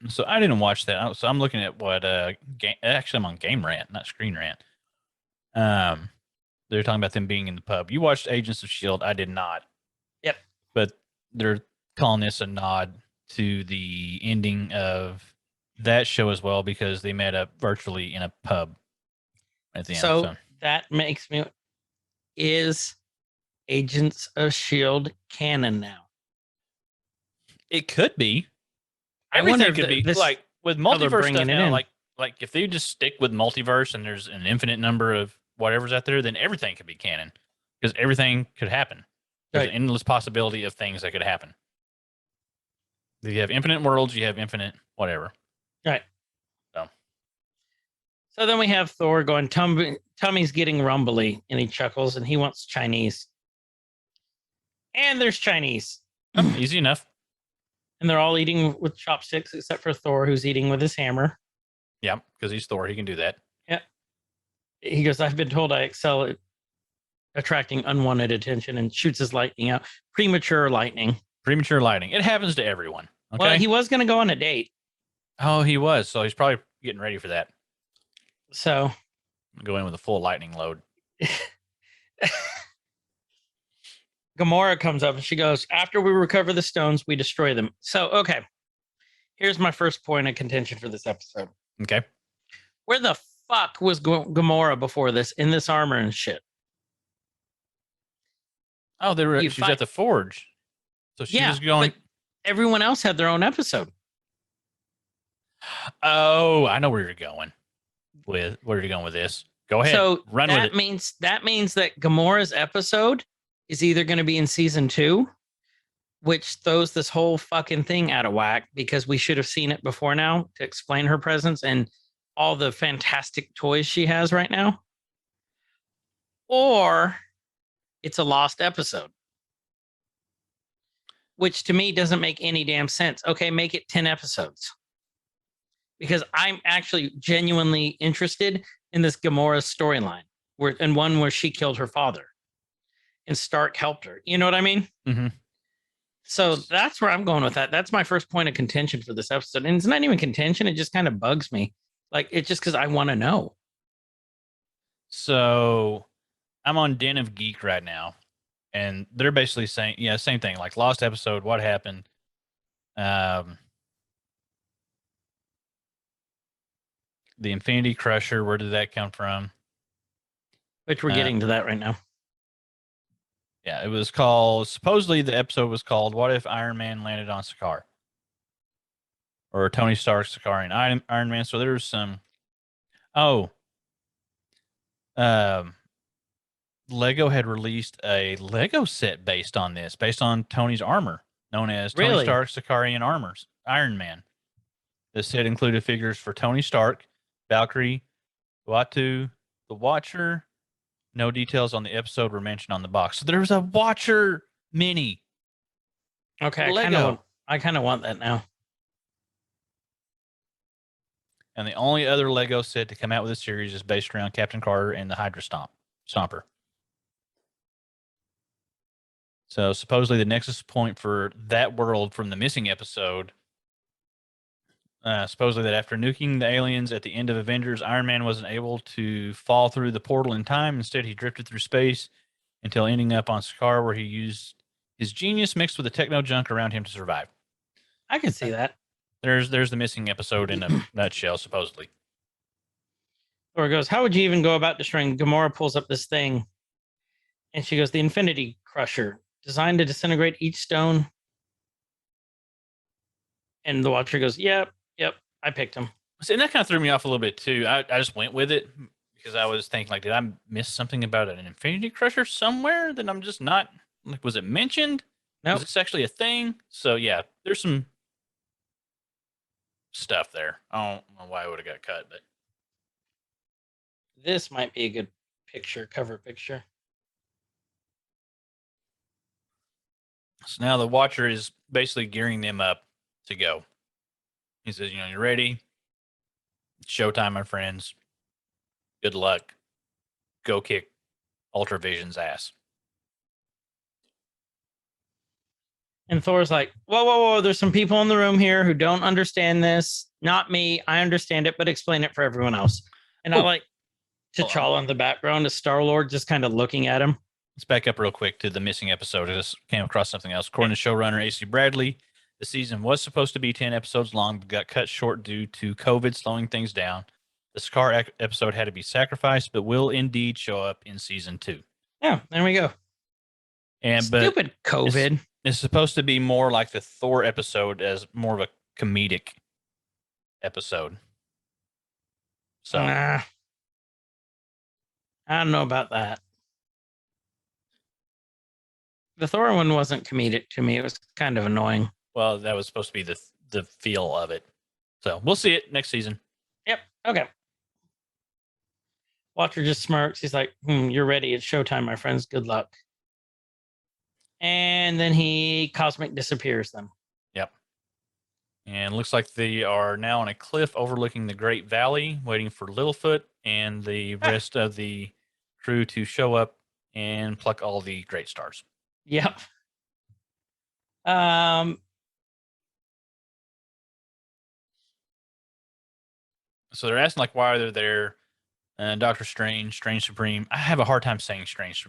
So I didn't watch that. So I'm looking at what actually I'm on Game Rant, not Screen Rant. They're talking about them being in the pub. You watched Agents of S.H.I.E.L.D. I did not. Yep. But they're calling this a nod to the ending of that show as well because they met up virtually in a pub at the end. So that makes me, is Agents of S.H.I.E.L.D. canon now? It could be. I wonder Everything if could be this, like with how they're multiverse bringing stuff it now. in. Like if they just stick with multiverse and there's an infinite number of whatever's out there, then everything could be canon because everything could happen. There's an endless possibility of things that could happen. You have infinite worlds, you have infinite whatever. Right. So then we have Thor going, Tummy's getting rumbly, and he chuckles, and he wants Chinese. And there's Chinese. Easy enough. And they're all eating with chopsticks, except for Thor, who's eating with his hammer. Yeah, because he's Thor. He can do that. Yeah. He goes, I've been told I excel at attracting unwanted attention, and shoots his lightning out. Premature lightning. Premature lighting. It happens to everyone. Okay. Well, he was going to go on a date. Oh, he was. So he's probably getting ready for that. So Go in with a full lightning load. Gamora comes up and she goes, after we recover the stones, we destroy them. So, okay. Here's my first point of contention for this episode. Okay. Where the fuck was Gamora before this in this armor and shit? Oh, she's at the forge. So she was going. But everyone else had their own episode. Oh, I know where you're going with this. Go ahead. So run with it. That means that Gamora's episode is either going to be in season 2, which throws this whole fucking thing out of whack because we should have seen it before now to explain her presence and all the fantastic toys she has right now. Or it's a lost episode, which to me doesn't make any damn sense. Okay, make it 10 episodes. Because I'm actually genuinely interested in this Gamora storyline, one where she killed her father and Stark helped her. You know what I mean? Mm-hmm. So that's where I'm going with that. That's my first point of contention for this episode. And it's not even contention. It just kind of bugs me. Like, it's just because I want to know. So I'm on Den of Geek right now. And they're basically saying, yeah, same thing. Like lost episode, what happened? The Infinity Crusher, where did that come from? Which we're getting to that right now. Yeah, it was called, supposedly the episode was called, What If Iron Man Landed on Sakaar? Or Tony Stark's Sakaar and Iron Man. So there's some, Lego had released a Lego set based on this, based on Tony's armor, known as Tony Really? Stark's Sicarian Armors, Iron Man. The set included figures for Tony Stark, Valkyrie, Uatu, the Watcher. No details on the episode were mentioned on the box. So there's a Watcher mini. Okay, Lego. I kind of want that now. And the only other Lego set to come out with this series is based around Captain Carter and the Hydra Stomper. So supposedly the nexus point for that world from the missing episode, supposedly that after nuking the aliens at the end of Avengers, Iron Man wasn't able to fall through the portal in time. Instead, he drifted through space until ending up on Sakaar, where he used his genius mixed with the techno junk around him to survive. I can see that. There's the missing episode in a nutshell, supposedly. Thor goes, how would you even go about destroying? Gamora pulls up this thing. And she goes, the Infinity Crusher, designed to disintegrate each stone. And the Watcher goes, yep, I picked him. See, and that kind of threw me off a little bit, too. I just went with it because I was thinking, like, did I miss something about an Infinity Crusher somewhere that I'm just not, like, was it mentioned? No, Was this actually a thing? So, yeah, there's some stuff there. I don't know why it would have got cut, but this might be a good cover picture. so now the Watcher is basically gearing them up to go. He says, you ready? It's showtime, my friends. Good luck. Go kick Ultra Vision's ass. And Thor's like, whoa, there's some people in the room here who don't understand this. Not me. I understand it, but explain it for everyone else. And I like T'Challa in the background as Star-Lord just kind of looking at him. Let's back up real quick to the missing episode. I just came across something else. According to showrunner AC Bradley, the season was supposed to be 10 episodes long, but got cut short due to COVID slowing things down. The Sakaar episode had to be sacrificed, but will indeed show up in season 2. Yeah, there we go. And Stupid COVID. It's supposed to be more like the Thor episode as more of a comedic episode. So I don't know about that. The Thor one wasn't comedic to me. It was kind of annoying. well, that was supposed to be the feel of it. So we'll see it next season. Yep. Okay. Watcher just smirks. He's like, you're ready. It's showtime, my friends. Good luck. And then he cosmic disappears them. Yep. And looks like they are now on a cliff overlooking the Great Valley, waiting for Littlefoot and the rest of the crew to show up and pluck all the great stars. Yep. So they're asking, like, why they're there. Doctor Strange, Strange Supreme. I have a hard time saying Strange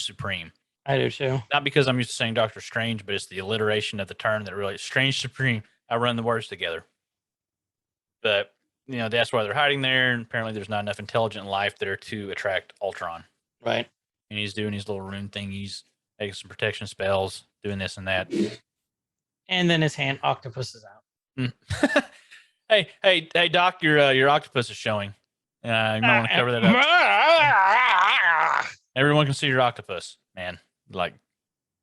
Supreme. I do too. Not because I'm used to saying Doctor Strange, but it's the alliteration of the term that really Strange Supreme. I run the words together. But, that's why they're hiding there. And apparently there's not enough intelligent life there to attract Ultron. Right. And he's doing his little rune thing. He's making some protection spells, doing this and that. And then his hand octopus is out. Hey, Doc, your octopus is showing. You might want to cover that up. Everyone can see your octopus, man. Like,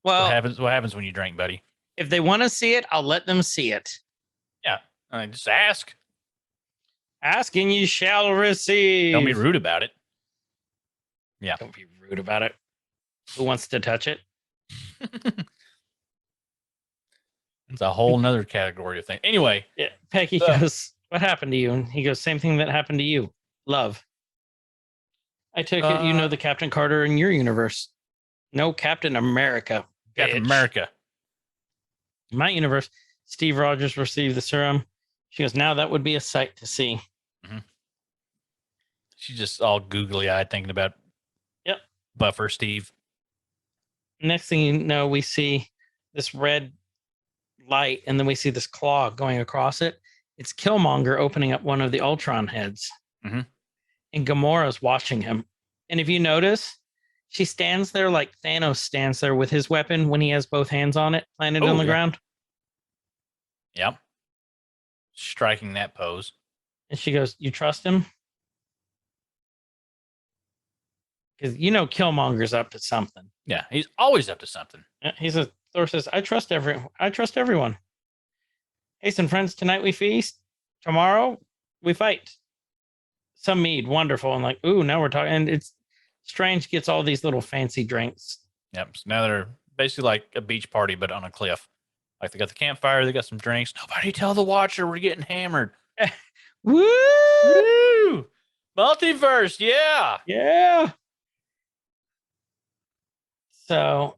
well, what happens when you drink, buddy? If they want to see it, I'll let them see it. Yeah. Just ask. Ask and you shall receive. Don't be rude about it. Yeah. Don't be rude about it. Who wants to touch it? It's a whole nother category of thing. Anyway. Yeah. Peggy goes, what happened to you? And he goes, same thing that happened to you. Love. I took it, the Captain Carter in your universe. No, Captain America. Captain America. In my universe, Steve Rogers received the serum. She goes, now that would be a sight to see. Mm-hmm. She's just all googly-eyed thinking about Buffer Steve. Next thing you know, we see this red light, and then we see this claw going across it. It's Killmonger opening up one of the Ultron heads. Mm-hmm. And Gamora's watching him. And if you notice, she stands there like Thanos stands there with his weapon when he has both hands on it, planted on the ground. Yep. Striking that pose. And she goes, you trust him? because Killmonger's up to something. Yeah, he's always up to something. Thor says, I trust everyone. Hasten, friends, tonight we feast. Tomorrow we fight. Some mead, wonderful. And like, ooh, now we're talking. And it's Strange gets all these little fancy drinks. Yep. So now they're basically like a beach party, but on a cliff. Like they got the campfire, they got some drinks. Nobody tell the Watcher we're getting hammered. Woo! Woo! Multiverse, yeah. Yeah. So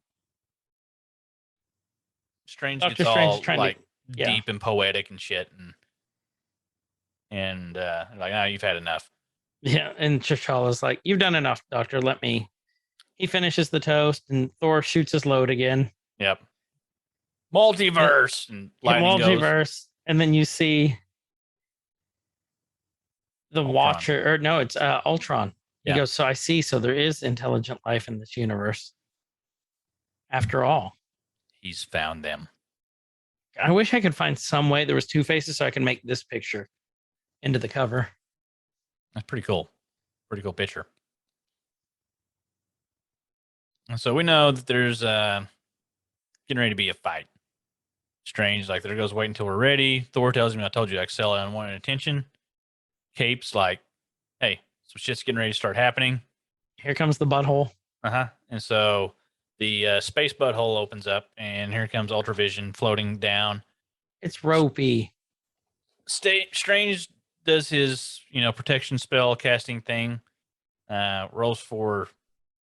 Strange Dr. gets Strange all is trying like to, yeah. deep and poetic and shit, and like, oh, you've had enough. Yeah, and T'Challa's like, you've done enough, Doctor. Let me. He finishes the toast, and Thor shoots his load again. Yep. Multiverse and lightning goes. Multiverse, and then you see the Ultron. Watcher, or no, it's Ultron. He Yeah. goes, so I see. So there is intelligent life in this universe. After all, He's found them. I wish I could find some way. There was two faces, so I can make this picture into the cover. That's pretty cool. Pretty cool picture. And so we know that there's getting ready to be a fight. Strange, like, there goes wait until we're ready. Thor tells him, I told you, Excel unwanted attention. Cape's like, hey, some shit's getting ready to start happening. Here comes the butthole. And so the space butthole opens up, and here comes Ultravision floating down. It's ropey. Strange does his, protection spell casting thing. Rolls for,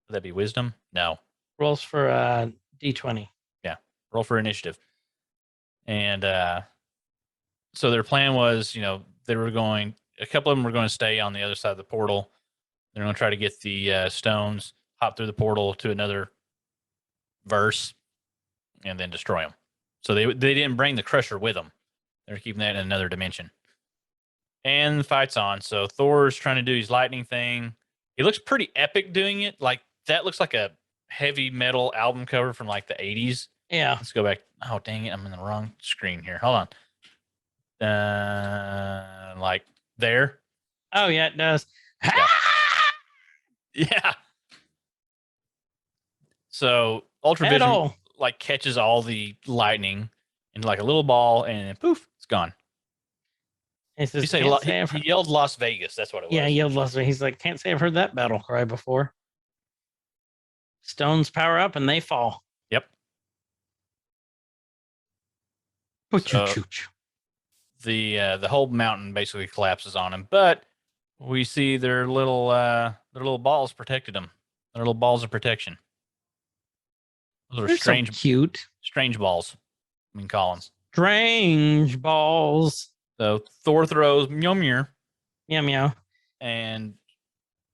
would that be wisdom? No. Rolls for D20. Yeah. Roll for initiative. And so their plan was, a couple of them were going to stay on the other side of the portal. They're going to try to get the stones, hop through the portal to another verse, and then destroy them. So they didn't bring the Crusher with them. They're keeping that in another dimension. And the fight's on. So Thor's trying to do his lightning thing. He looks pretty epic doing it. Like, that looks like a heavy metal album cover from like the 80s. Yeah. Let's go back. Oh, dang it. I'm in the wrong screen here. Hold on. Like there. Oh, yeah, it does. Yeah. Yeah. So Ultravision Metal. like catches all the lightning into like a little ball, and then poof, it's gone. He says, He yelled Las Vegas. That's what it was. Yeah, he yelled Las Vegas. He's like, can't say I've heard that battle cry before. Stones power up and they fall. Yep. So, the whole mountain basically collapses on him, but we see their little balls protected them. Their little balls of protection. Those are strange, so cute, strange balls. I mean, Collins. Strange balls. So Thor throws Mjolnir. Meow meow. And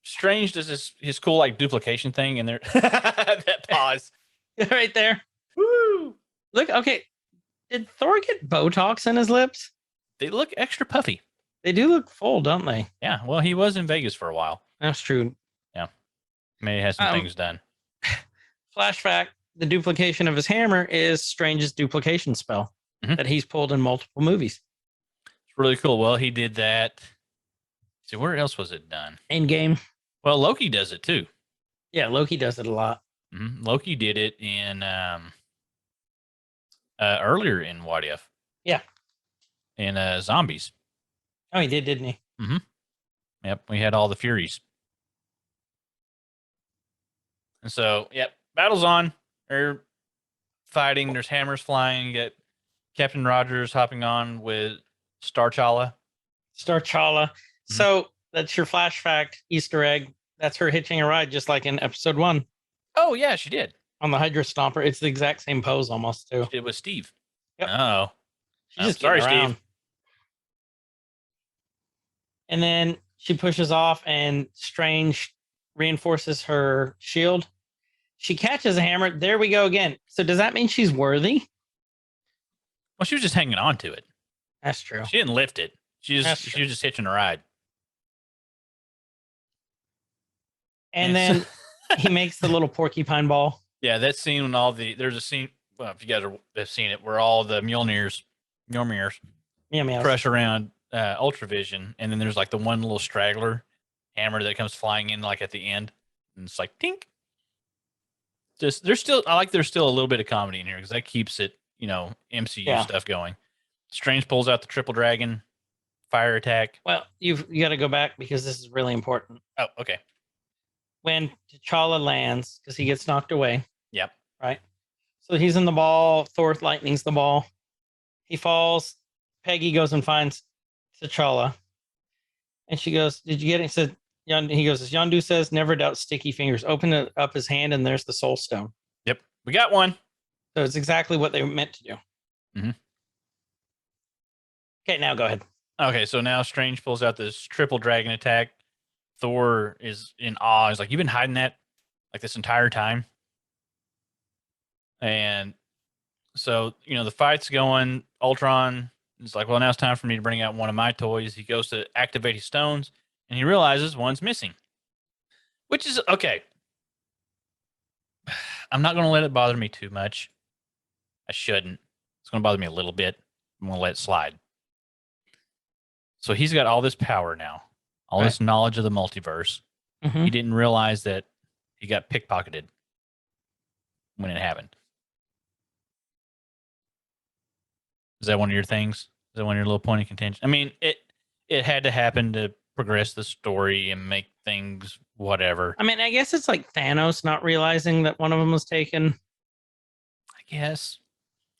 Strange does his cool like duplication thing, and there that pause right there. Woo! Look, okay. Did Thor get Botox in his lips? They look extra puffy. They do look full, don't they? Yeah. Well, he was in Vegas for a while. That's true. Yeah. Maybe he has some things done. Flashback. The duplication of his hammer is Strange's duplication spell that he's pulled in multiple movies. It's really cool. Well, he did that. See, where else was it done? Endgame. Well, Loki does it too. Yeah, Loki does it a lot. Loki did it in earlier in What If. Yeah. In Zombies. Oh, he did, didn't he? Yep. We had all the Furies. And so, yep, battle's on. They're fighting. There's hammers flying. You get Captain Rogers hopping on with Starchala. So that's your flashback Easter egg. That's her hitching a ride, just like in episode 1. Oh, yeah, she did. On the Hydra Stomper. It's the exact same pose almost, too. It was Steve. Yep. Oh. She's just sorry, around. Steve. And then she pushes off, and Strange reinforces her shield. She catches a hammer. There we go again. So does that mean she's worthy? Well, she was just hanging on to it. That's true. She didn't lift it. She was just hitching a ride. And then he makes the little porcupine ball. Yeah, that scene when there's a scene. Well, if you guys have seen it, where all the Mjolnirs crush around Ultravision, and then there's like the one little straggler hammer that comes flying in like at the end. and it's like tink. Just there's still a little bit of comedy in here because that keeps it, MCU stuff going. Strange pulls out the triple dragon fire attack. Well, you got to go back because this is really important. Oh, okay. When T'Challa lands, because he gets knocked away. Yep. Right. So he's in the ball. Thor lightnings the ball. He falls. Peggy goes and finds T'Challa. And she goes, "Did you get it?" He said, he goes, as Yondu says, never doubt sticky fingers. Open it up his hand, and there's the soul stone. Yep. We got one. So it's exactly what they were meant to do. Mm-hmm. Okay, now go ahead. Okay, so now Strange pulls out this triple dragon attack. Thor is in awe. He's like, "You've been hiding that like this entire time?" And so, the fight's going. Ultron is like, "Well, now it's time for me to bring out one of my toys." He goes to activate his stones, and he realizes one's missing. Which is, okay. I'm not going to let it bother me too much. I shouldn't. It's going to bother me a little bit. I'm going to let it slide. So he's got all this power now. All this knowledge of the multiverse. Mm-hmm. He didn't realize that he got pickpocketed when it happened. Is that one of your things? Is that one of your little point of contention? I mean, it had to happen to progress the story and make things whatever. I mean, I guess it's like Thanos not realizing that one of them was taken. I guess.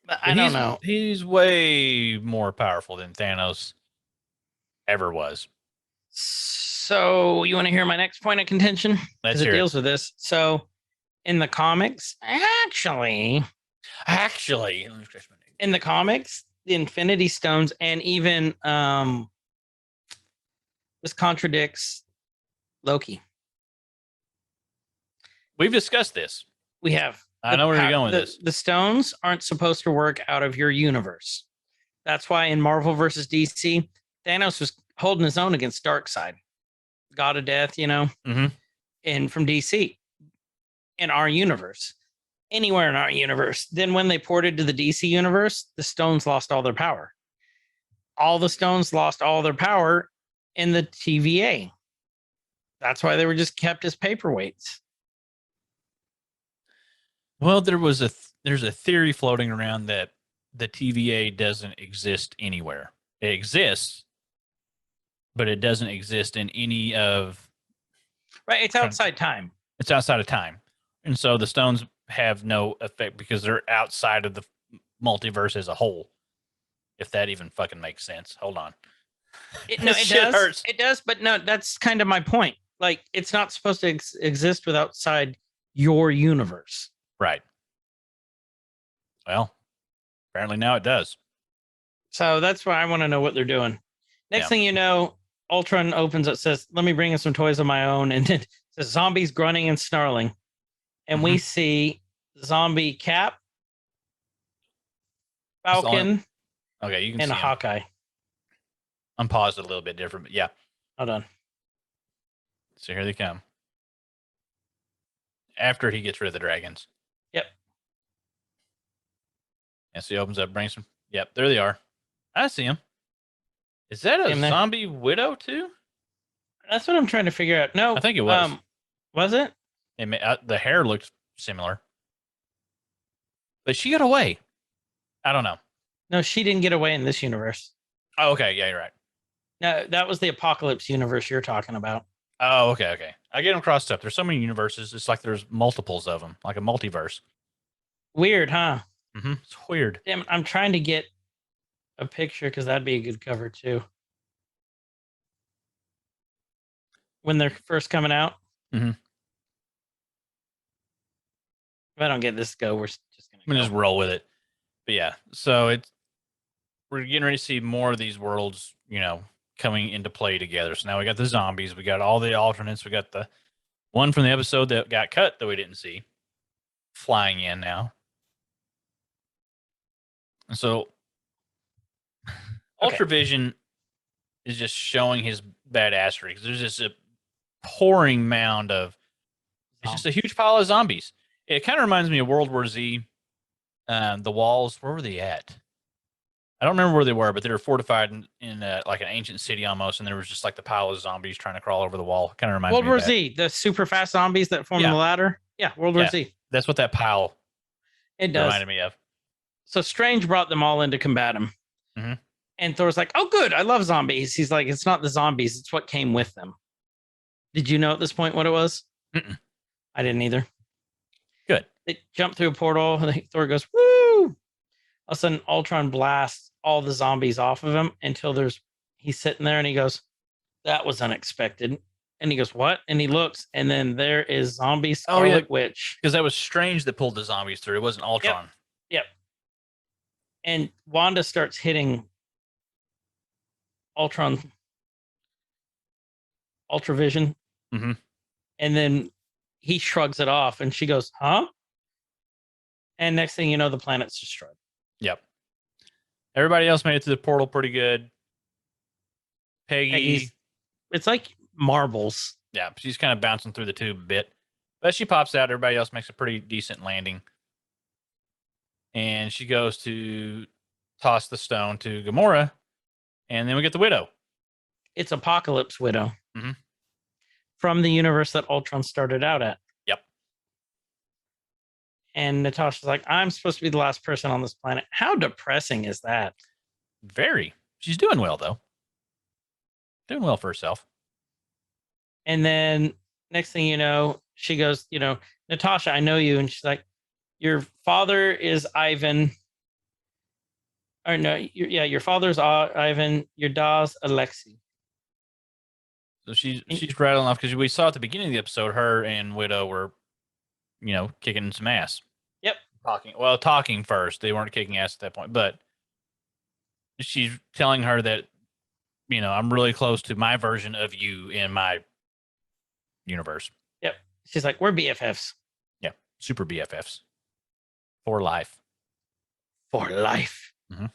But I don't know. He's way more powerful than Thanos ever was. So you want to hear my next point of contention? Let's Because hear it deals with this. So in the comics, actually, in the comics, the Infinity Stones, and even this contradicts Loki. We've discussed this. We have. I know where you're going with this. The stones aren't supposed to work out of your universe. That's why in Marvel versus DC, Thanos was holding his own against Darkseid, God of Death, Mm-hmm. and from DC in our universe, anywhere in our universe. Then when they ported to the DC universe, the stones lost all their power. All the stones lost all their power in the TVA. That's why they were just kept as paperweights. Well, there's a theory floating around that the TVA doesn't exist anywhere. It exists, but it doesn't exist in any of... Right, it's outside time. It's outside of time. And so the stones have no effect because they're outside of the multiverse as a whole. If that even fucking makes sense. Hold on. It does. Hurts. It does, but no, that's kind of my point. Like, it's not supposed to exist with outside your universe. Right. Well, apparently now it does. So that's why I want to know what they're doing. Next thing you know, Ultron opens it, says, "Let me bring in some toys of my own." And it says zombies grunting and snarling. And we see zombie Cap, Falcon, okay, you can and see a Hawkeye. I'm paused a little bit different, but yeah. Hold on. So here they come. After he gets rid of the dragons. Yep. And so he opens up, brings them. Yep, there they are. I see him. Is that a zombie widow too? That's what I'm trying to figure out. No, I think it was. Was it? The hair looked similar, but she got away. I don't know. No, she didn't get away in this universe. Oh, okay. Yeah, you're right. No, that was the Apocalypse universe you're talking about. Oh, okay. I get them crossed up. There's so many universes. It's like there's multiples of them, like a multiverse. Weird, huh? Mm-hmm. It's weird. Damn, I'm trying to get a picture because that'd be a good cover too. When they're first coming out. Mm-hmm. If I don't get this go, we're just gonna just roll with it. But yeah, so we're getting ready to see more of these worlds, coming into play together. So now we got the zombies, we got all the alternates, we got the one from the episode that got cut that we didn't see flying in now. And so Ultravision is just showing his badassery because there's just a pouring mound of it's just a huge pile of zombies. It kind of reminds me of World War Z. The walls, where were they at? I don't remember where they were, but they were fortified in like an ancient city almost, and there was just like the pile of zombies trying to crawl over the wall. Kind of reminds World me War of that. Z, the super fast zombies that form Yeah. the ladder. Yeah, World War Yeah. Z. That's what that pile It does. reminded me of. So Strange brought them all in to combat him. Mhm. And Thor's like, oh, good. I love zombies. He's like, it's not the zombies. It's what came with them. Did you know at this point what it was? Mm-mm. I didn't either. Good. They jump through a portal. And Thor goes, woo. All of a sudden, Ultron blasts all the zombies off of him until he's sitting there and he goes, that was unexpected. And he goes, what? And he looks, and then there is zombie Scarlet Witch. Because that was Strange that pulled the zombies through. It wasn't Ultron. Yep. And Wanda starts hitting Ultravision. Mm-hmm. And then he shrugs it off and she goes, huh? And next thing you know, the planet's destroyed. Yep. Everybody else made it to the portal pretty good. Peggy. It's like marbles. Yeah, she's kind of bouncing through the tube a bit. But she pops out. Everybody else makes a pretty decent landing. And she goes to toss the stone to Gamora. And then we get the Widow. It's Apocalypse Widow. Mhm. From the universe that Ultron started out at. Yep. And Natasha's like, I'm supposed to be the last person on this planet. How depressing is that? Very. She's doing well, though. Doing well for herself. And then next thing you know, she goes, Natasha, I know you. And she's like, your father is Ivan. Or no, your father's Ivan. Your dad's Alexei. So she's rattling off because we saw at the beginning of the episode, her and Widow were, kicking some ass. Yep. Talking first. They weren't kicking ass at that point, but she's telling her that, I'm really close to my version of you in my universe. Yep. She's like, we're BFFs. Yeah. Super BFFs. For life. For life. Mm-hmm.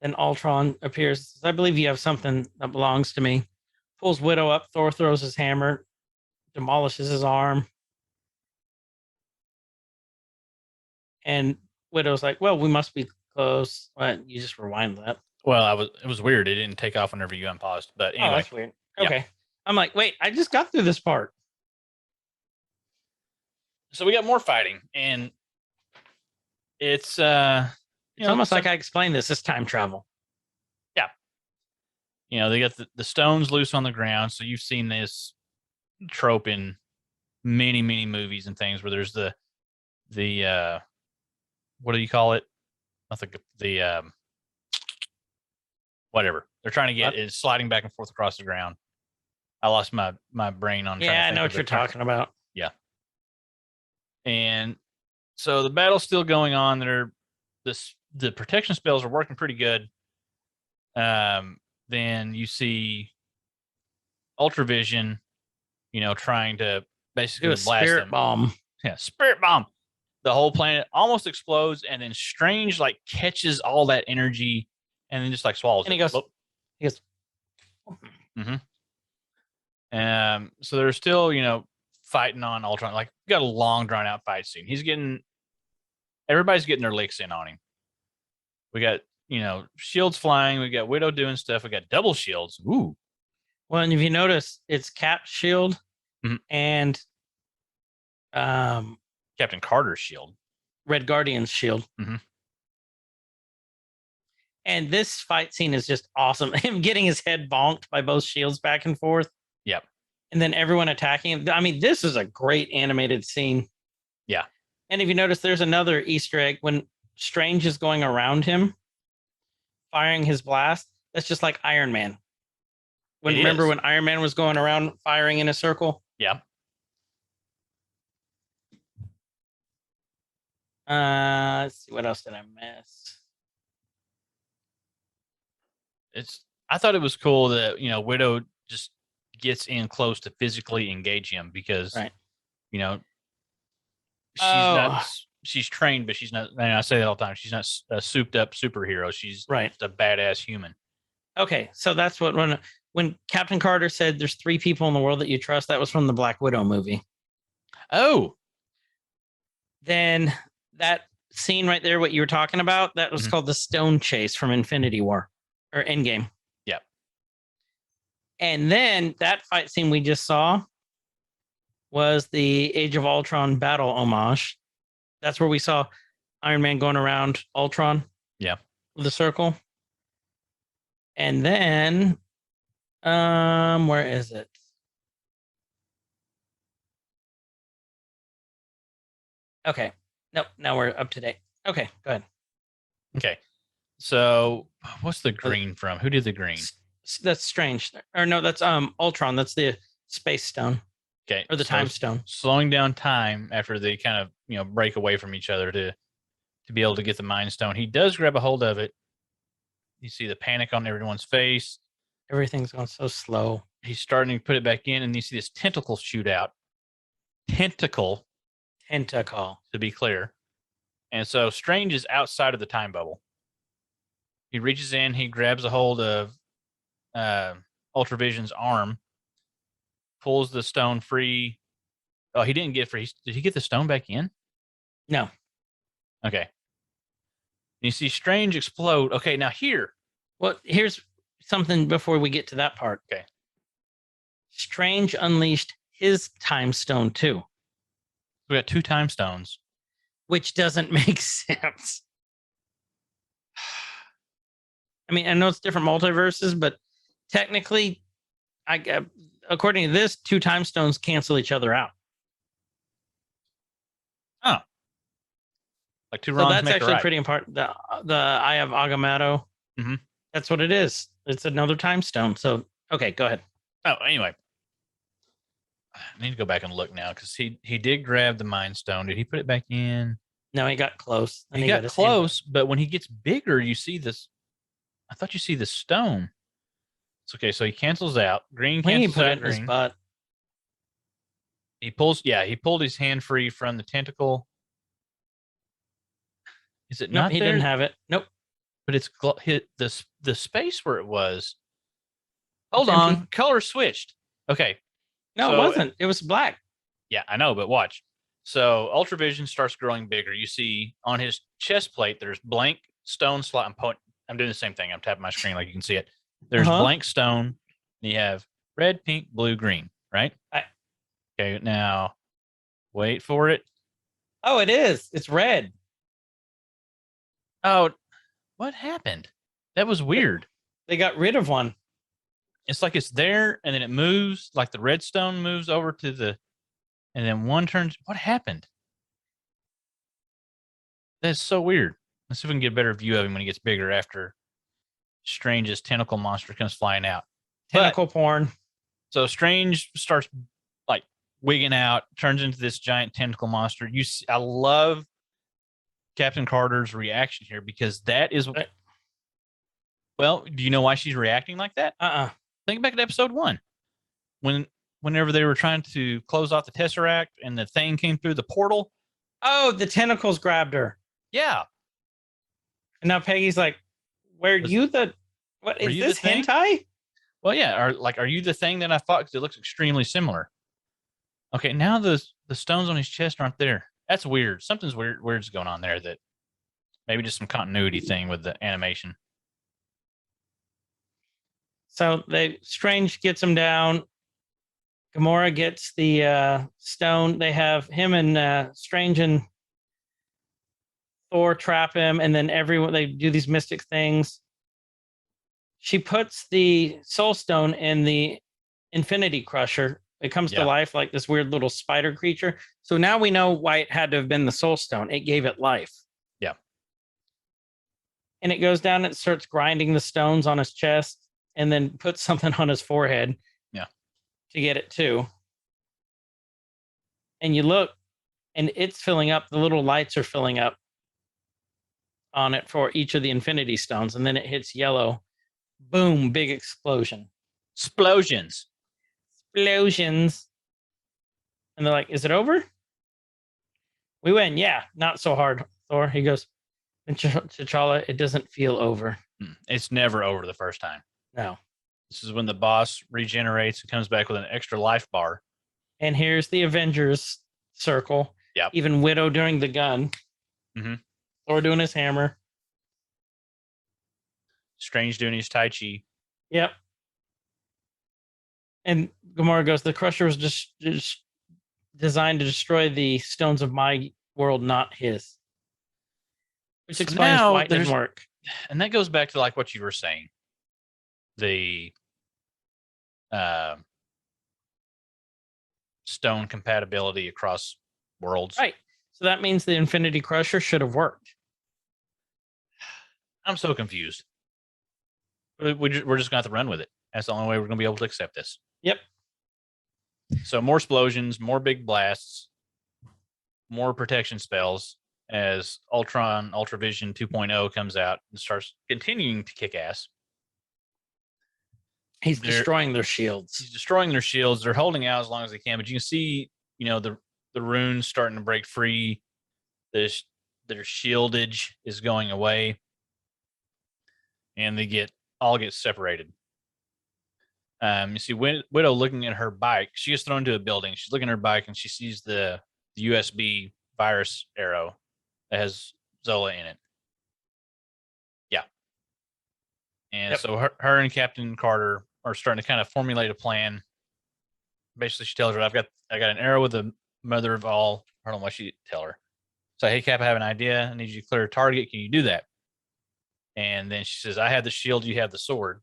Then Ultron appears. I believe you have something that belongs to me. Pulls Widow up. Thor throws his hammer, demolishes his arm. And Widow's like, well, we must be close. What? You just rewind that. Well, it was weird. It didn't take off whenever you unpaused. But anyway. Oh, that's weird. Yeah. Okay. I'm like, wait, I just got through this part. So we got more fighting, and it's almost like I explained this. It's time travel. Yeah. They got the stones loose on the ground. So you've seen this trope in many, many movies and things where there's the what do you call it? I think the whatever they're trying to get is sliding back and forth across the ground. I lost my brain on. Yeah, I know what you're talking about. Yeah. And so the battle's still going on. The protection spells are working pretty good. Then you see Ultravision, trying to basically Do a blast spirit them. bomb. Yeah, spirit bomb. The whole planet almost explodes, and then Strange catches all that energy and then just swallows And it. he goes, Mm-hmm. So they're still, fighting on Ultron. We got a long drawn out fight scene. Everybody's getting their licks in on him. We got, shields flying. We got Widow doing stuff. We got double shields. Ooh. Well, and if you notice, it's Cap's shield and Captain Carter's shield. Red Guardian's shield. Mm-hmm. And this fight scene is just awesome. Him getting his head bonked by both shields back and forth. Yep. And then everyone attacking him. I mean, this is a great animated scene. Yeah. And if you notice, there's another Easter egg when Strange is going around him, firing his blast. That's just like Iron Man. Remember when Iron Man was going around firing in a circle? Yeah. Let's see. What else did I miss? I thought it was cool that, Widow just gets in close to physically engage him because, she's trained, but she's not, and I say that all the time, she's not a souped up superhero. She's just a badass human. Okay. So that's what, when Captain Carter said there's 3 people in the world that you trust, that was from the Black Widow movie. Oh. Then that scene right there, what you were talking about, that was Mhm. called the Stone Chase from Infinity War or Endgame. Yep. And then that fight scene we just saw was the Age of Ultron battle homage. That's where we saw Iron Man going around Ultron. Yeah. With a circle. And then, where is it? Okay. Nope. Now we're up to date. Okay. Go ahead. Okay. So what's the green from? Who did the green? That's Strange. Or no, that's Ultron. That's the Space Stone. Okay. Or the so Time Stone. Slowing down time after they kind of, break away from each other to be able to get the Mind Stone. He does grab a hold of it. You see the panic on everyone's face. Everything's going so slow. He's starting to put it back in, and you see this tentacle shoot out. Tentacle, to be clear. And so Strange is outside of the time bubble. He reaches in, he grabs a hold of Ultravision's arm, pulls the stone free. Oh, he didn't get free. Did he get the stone back in? No. Okay. You see Strange explode. Okay, now here. Well, here's something before we get to that part. Okay. Strange unleashed his time stone too, We got 2 time stones. which doesn't make sense. I mean, I know it's different multiverses, but technically, according to this, 2 time stones cancel each other out. Oh. Like 2 So wrongs that's make a actually right. pretty important. The Eye of Agamotto. Mhm. That's what it is. It's another time stone. So, okay, go ahead. Oh, anyway. I need to go back and look now because he did grab the Mind Stone. Did he put it back in? No, he got close. And He got his hand- close, but when he gets bigger, you see this. I thought you see the stone. It's okay. So he cancels out. Green When he cancels put out it in his green. butt. He pulls. Yeah, he pulled his hand free from the tentacle. Is it No, not he there? didn't have it. Nope. But it's hit the space where it was. Hold It's on, empty. color switched. Okay. No, So- it wasn't. It was black. Yeah, I know, but watch. So Ultravision starts growing bigger. You see on his chest plate, there's blank stone slot. I'm doing the same thing. I'm tapping my screen like you can see it. There's Uh-huh. blank stone. And you have red, pink, blue, green, right? Okay, now wait for it. Oh, it is. It's red. Oh, what happened? That was weird. They got rid of one. It's like it's there and then it moves, like the redstone moves over to the, and then one turns. What happened? That's so weird. Let's see if we can get a better view of him when he gets bigger after Strange's tentacle monster comes flying out. Tentacle porn. So Strange starts like wigging out, turns into this giant tentacle monster. I love Captain Carter's reaction here because that is. Well, do you know why she's reacting like that? Think back at episode 1, whenever they were trying to close off the Tesseract and the thing came through the portal. Oh, the tentacles grabbed her. Yeah. And now Peggy's like, what is you this the thing? hentai? Well, yeah. Are you the thing that I thought? Because it looks extremely similar. Okay, now the stones on his chest aren't there. That's weird. Something's weird's going on there. That maybe just some continuity thing with the animation. So Strange gets him down. Gamora gets the stone. They have him and Strange and Thor trap him, and then they do these mystic things. She puts the Soul Stone in the Infinity Crusher. It comes to life like this weird little spider creature. So now we know why it had to have been the Soul Stone. It gave it life. Yeah. And it goes down and it starts grinding the stones on his chest and then puts something on his forehead. Yeah. To get it too. And you look and it's filling up. The little lights are filling up on it for each of the Infinity Stones. And then it hits yellow. Boom, big explosion. Explosions. Explosions. And they're like, is it over? We win. Yeah, not so hard, Thor. He goes, and T'Challa, it doesn't feel over. It's never over the first time. No. This is when the boss regenerates and comes back with an extra life bar. And here's the Avengers circle. Yeah. Even Widow during the gun. Mm-hmm. Thor doing his hammer. Strange doing his Tai Chi. Yep. And Gamora goes, the Crusher was just designed to destroy the stones of my world, not his. Which So explains now why it didn't there's- work. And that goes back to like what you were saying. The stone compatibility across worlds. Right. So that means the Infinity Crusher should have worked. I'm so confused. We're just going to have to run with it. That's the only way we're going to be able to accept this. Yep. So more explosions, more big blasts, more protection spells as Ultravision 2.0 comes out and starts continuing to kick ass. He's They're- destroying their shields. He's destroying their shields. They're holding out as long as they can, but you can see, the runes starting to break free. Their shieldage is going away, and they all get separated. You see Widow looking at her bike. She gets thrown into a building. She's looking at her bike, and she sees the USB virus arrow that has Zola in it. Yeah. And Yep. so her and Captain Carter are starting to kind of formulate a plan. Basically, she tells her, I got an arrow with the mother of all. I don't know what she tell her. So, hey, Cap, I have an idea. I need you to clear a target. Can you do that? And then she says, I have the shield. You have the sword.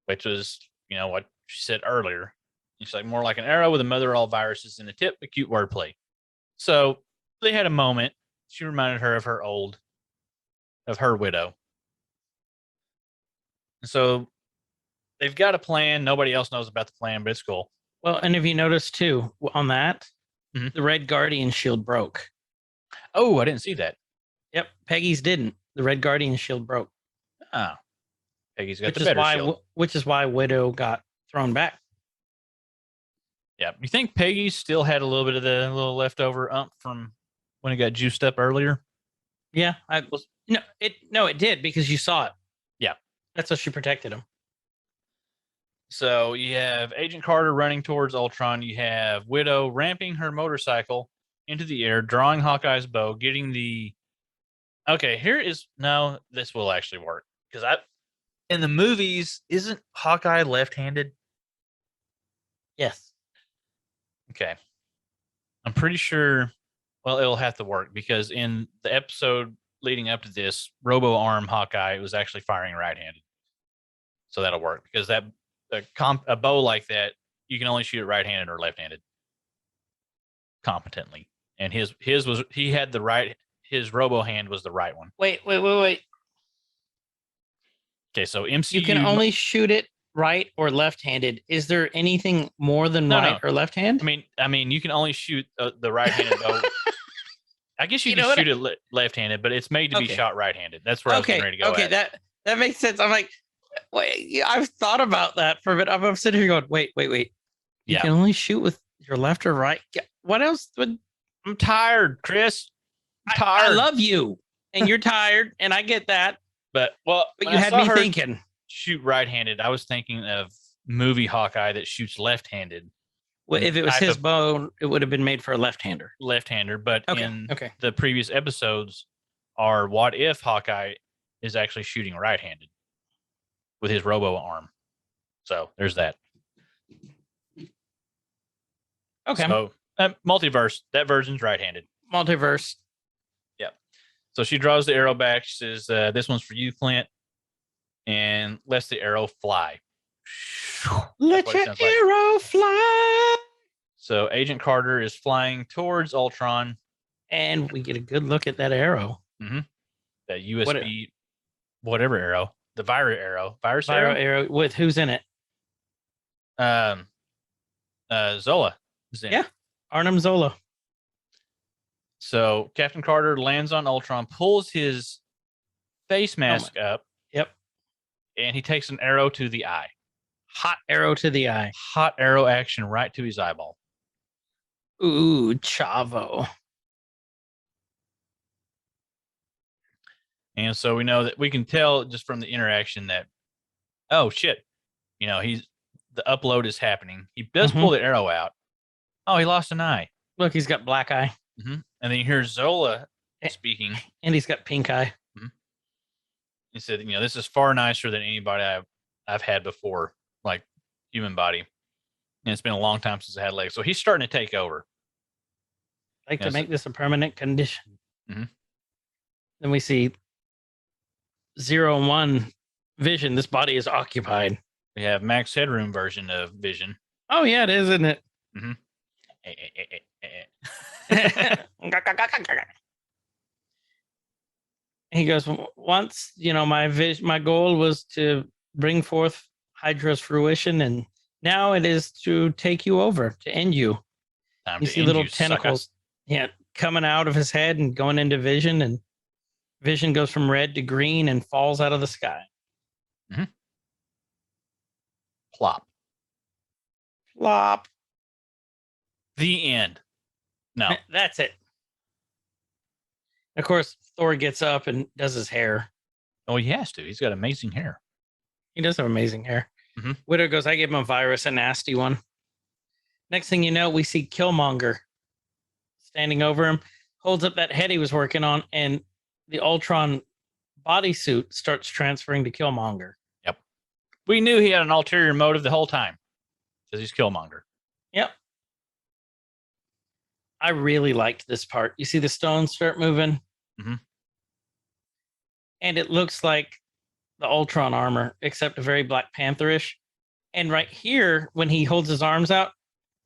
Which was, what she said earlier. It's like more like an arrow with a mother of all viruses in the tip, a cute wordplay. So they had a moment. She reminded her of her widow. And so they've got a plan. Nobody else knows about the plan, but it's cool. Well, and if you notice too, on that, Mhm. the Red Guardian shield broke. Oh, I didn't see that. Yep. Peggy's didn't. The Red Guardian shield broke. Oh, Peggy's got the better shield. Which is why Widow got thrown back. Yeah. You think Peggy still had a little bit of the little leftover from when it got juiced up earlier? Yeah, it did because you saw it. Yeah. That's how she protected him. So you have Agent Carter running towards Ultron. You have Widow ramping her motorcycle into the air, drawing Hawkeye's bow, getting the. Okay, this will actually work because in the movies, isn't Hawkeye left-handed? Yes. Okay, I'm pretty sure. Well, it'll have to work because in the episode leading up to this, Robo Arm Hawkeye was actually firing right-handed, so that'll work because a bow like that, you can only shoot it right-handed or left-handed competently. And his was he had the right. His robo hand was the right one. Wait. Okay, so MCU. You can only shoot it right or left-handed. Is there anything more than right or left hand? I mean, you can only shoot the right-handed bow. I guess you can shoot it left-handed, but it's made to be shot right-handed. That's where I was getting ready to go. Okay, that makes sense. I'm like, wait, I've thought about that for a bit. I'm sitting here going, wait. You Yeah. can only shoot with your left or right. What else would? I'm tired, Chris. I'm tired. I love you, and you're tired, and I get that. But you had me thinking. Shoot right-handed. I was thinking of movie Hawkeye that shoots left-handed. Well, if it was his bow, it would have been made for a left-hander. Left-hander, but in Okay. the previous episodes are what if Hawkeye is actually shooting right-handed with his robo arm. So there's that. Okay. So Multiverse, that version's right-handed. Multiverse. Yep. So she draws the arrow back. She says, this one's for you, Clint. And lets the arrow fly. Let your arrow fly. So Agent Carter is flying towards Ultron. And we get a good look at that arrow. Mm-hmm. That USB, whatever arrow. The virus arrow with who's in it? Zola is in it. Arnim Zola. So Captain Carter lands on Ultron, pulls his face mask up. Yep. And he takes an arrow to the eye. Hot arrow to the eye. Hot arrow action right to his eyeball. Ooh, Chavo. And so we know that we can tell just from the interaction that, oh shit, the upload is happening. He does pull the arrow out. Oh, he lost an eye. Look, he's got black eye. Mm-hmm. And then you hear Zola speaking. And he's got pink eye. He said, this is far nicer than anybody I've had before, like human body. And it's been a long time since I had legs. So he's starting to take over. I'd like to make this a permanent condition. Mhm. Then we see 0 and 1 Vision. This body is occupied. We have Max Headroom version of Vision. Oh, yeah, it is, isn't it? He goes, once, my goal was to bring forth Hydra's fruition, and now it is to take you over, to end you. You see little tentacles coming out of his head and going into Vision, and Vision goes from red to green and falls out of the sky. Plop. Flop. The end. No. That's it. Of course, Thor gets up and does his hair. Oh, he has to. He's got amazing hair. He does have amazing hair. Mhm. Widow goes, I gave him a virus, a nasty one. Next thing you know, we see Killmonger standing over him, holds up that head he was working on, and the Ultron bodysuit starts transferring to Killmonger. Yep. We knew he had an ulterior motive the whole time because he's Killmonger. Yep. I really liked this part. You see the stones start moving? Mhm. And it looks like the Ultron armor, except a very Black Panther-ish. And right here, when he holds his arms out,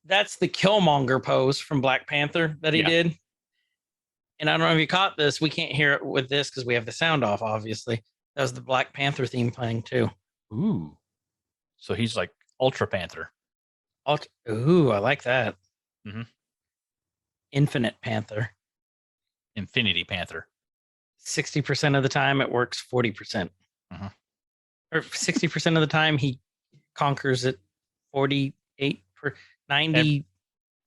that's the Killmonger pose from Black Panther that he did. And I don't know if you caught this. We can't hear it with this because we have the sound off, obviously. That was the Black Panther theme playing too. Ooh. So he's like Ultra Panther. Ooh, I like that. Mhm. Infinite Panther. Infinity Panther. 60% of the time it works 40%. Mhm. Or 60% of the time he conquers it 48 per 90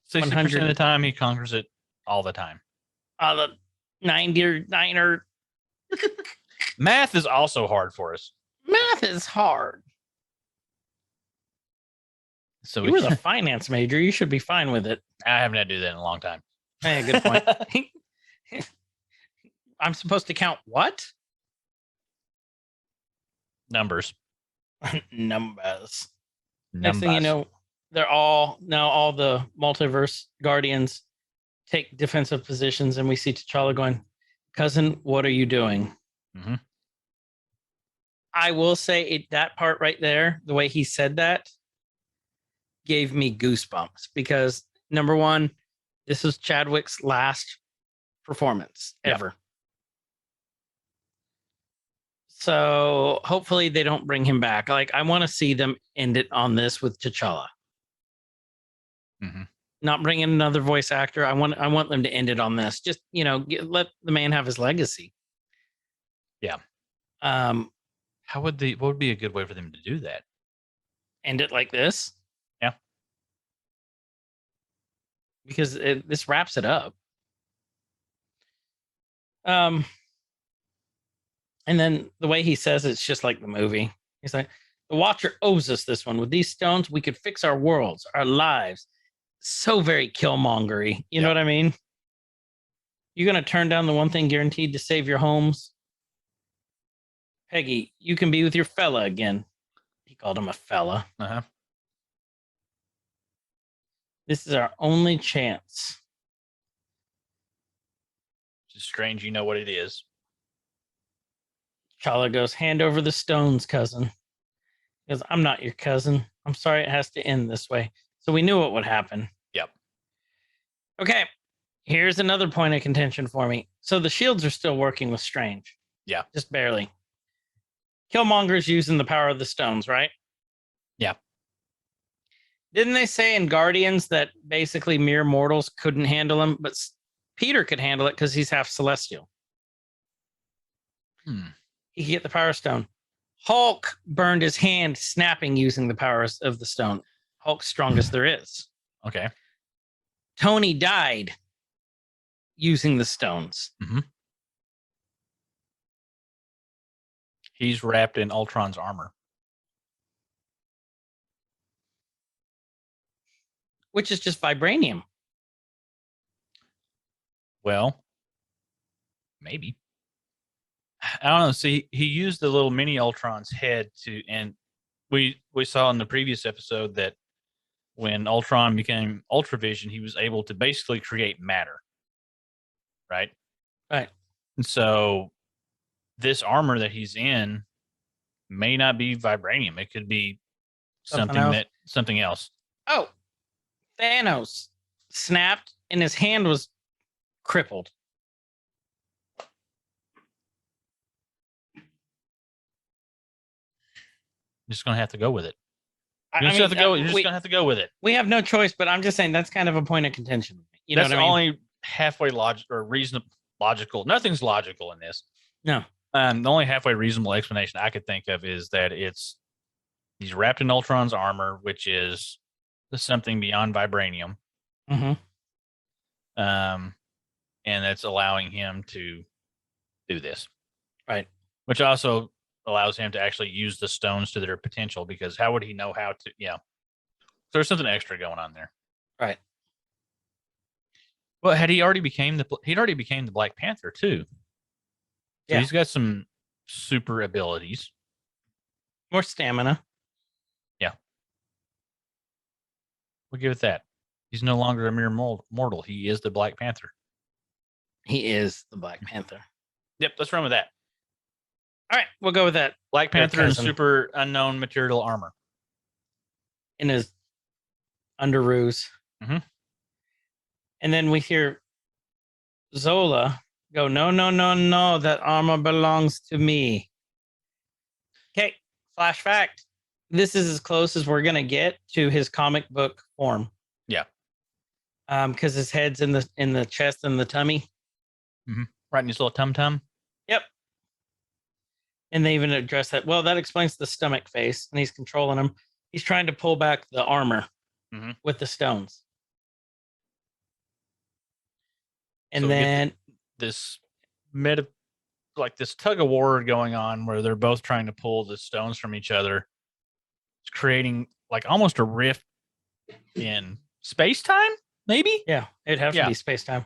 60% of the time he conquers it all the time. the 99er. Math is also hard for us. Math is hard. So You were the finance major. You should be fine with it. I haven't had to do that in a long time. Hey, good point. I'm supposed to count what? Numbers. Numbers. Next thing you know, they're all the multiverse guardians take defensive positions, and we see T'Challa going, "Cousin, what are you doing?" Mhm. I will say that part right there, the way he said that, gave me goosebumps because number one, this is Chadwick's last performance ever. So hopefully they don't bring him back. Like, I want to see them end it on this with T'Challa. Mhm. Not bring in another voice actor. I want them to end it on this. Just, let the man have his legacy. Yeah. What what would be a good way for them to do that? End it like this? Yeah. Because this wraps it up. And then the way he says it's just like the movie. He's like, the Watcher owes us this one. With these stones, we could fix our worlds, our lives. So very Killmongery. You know what I mean? You're going to turn down the one thing guaranteed to save your homes? Peggy, you can be with your fella again. He called him a fella. Uh-huh. This is our only chance. It's strange you know what it is. T'Challa goes, hand over the stones, cousin. He goes, I'm not your cousin. I'm sorry it has to end this way. So we knew what would happen. Yep. Okay. Here's another point of contention for me. So the shields are still working with Strange. Yeah. Just barely. Killmonger's using the power of the stones, right? Yeah. Didn't they say in Guardians that basically mere mortals couldn't handle him, but Peter could handle it because he's half celestial? He could get the power stone. Hulk burned his hand snapping using the powers of the stone. Hulk's strongest there is. Okay. Tony died using the stones. Mm-hmm. He's wrapped in Ultron's armor. Which is just vibranium. Well, Maybe. I don't know. See, he used the little mini Ultron's head to, and we saw in the previous episode that when Ultron became Ultravision, he was able to basically create matter. Right? Right. And so this armor that he's in may not be vibranium. It could be something else. Oh, Thanos snapped and his hand was crippled. Just gonna have to go with it. I You're mean, just gonna have to go with it. we have no choice, but I'm just saying that's kind of a point of contention. You know That's what I mean? only halfway logical. Nothing's logical in this. No. The only halfway reasonable explanation I could think of is that he's wrapped in Ultron's armor, which is something beyond vibranium. Mm-hmm. And that's allowing him to do this. Right. Which also allows him to actually use the stones to their potential, because how would he know how to, So there's something extra going on there. Right. Well, he'd already became the Black Panther too. So Yeah. he's got some super abilities. More stamina. Yeah. We'll give it that. He's no longer a mere mortal. He is the Black Panther. He is the Black Panther. Yep, let's run with that. All right, we'll go with that. Black Panther and cousin. super unknown material armor. In his underoos. Mhm. And then we hear Zola go, no, no, no, no, that armor belongs to me. Okay, flash fact. This is as close as we're going to get to his comic book form. Yeah. Because his head's in the chest and the tummy. Right in his little tum-tum. Yep. And they even address that. Well, that explains the stomach face, and he's controlling him. He's trying to pull back the armor with the stones. And So we get then this this tug of war going on where they're both trying to pull the stones from each other. It's creating like almost a rift in space-time, maybe? yeah, it'd have to be space-time.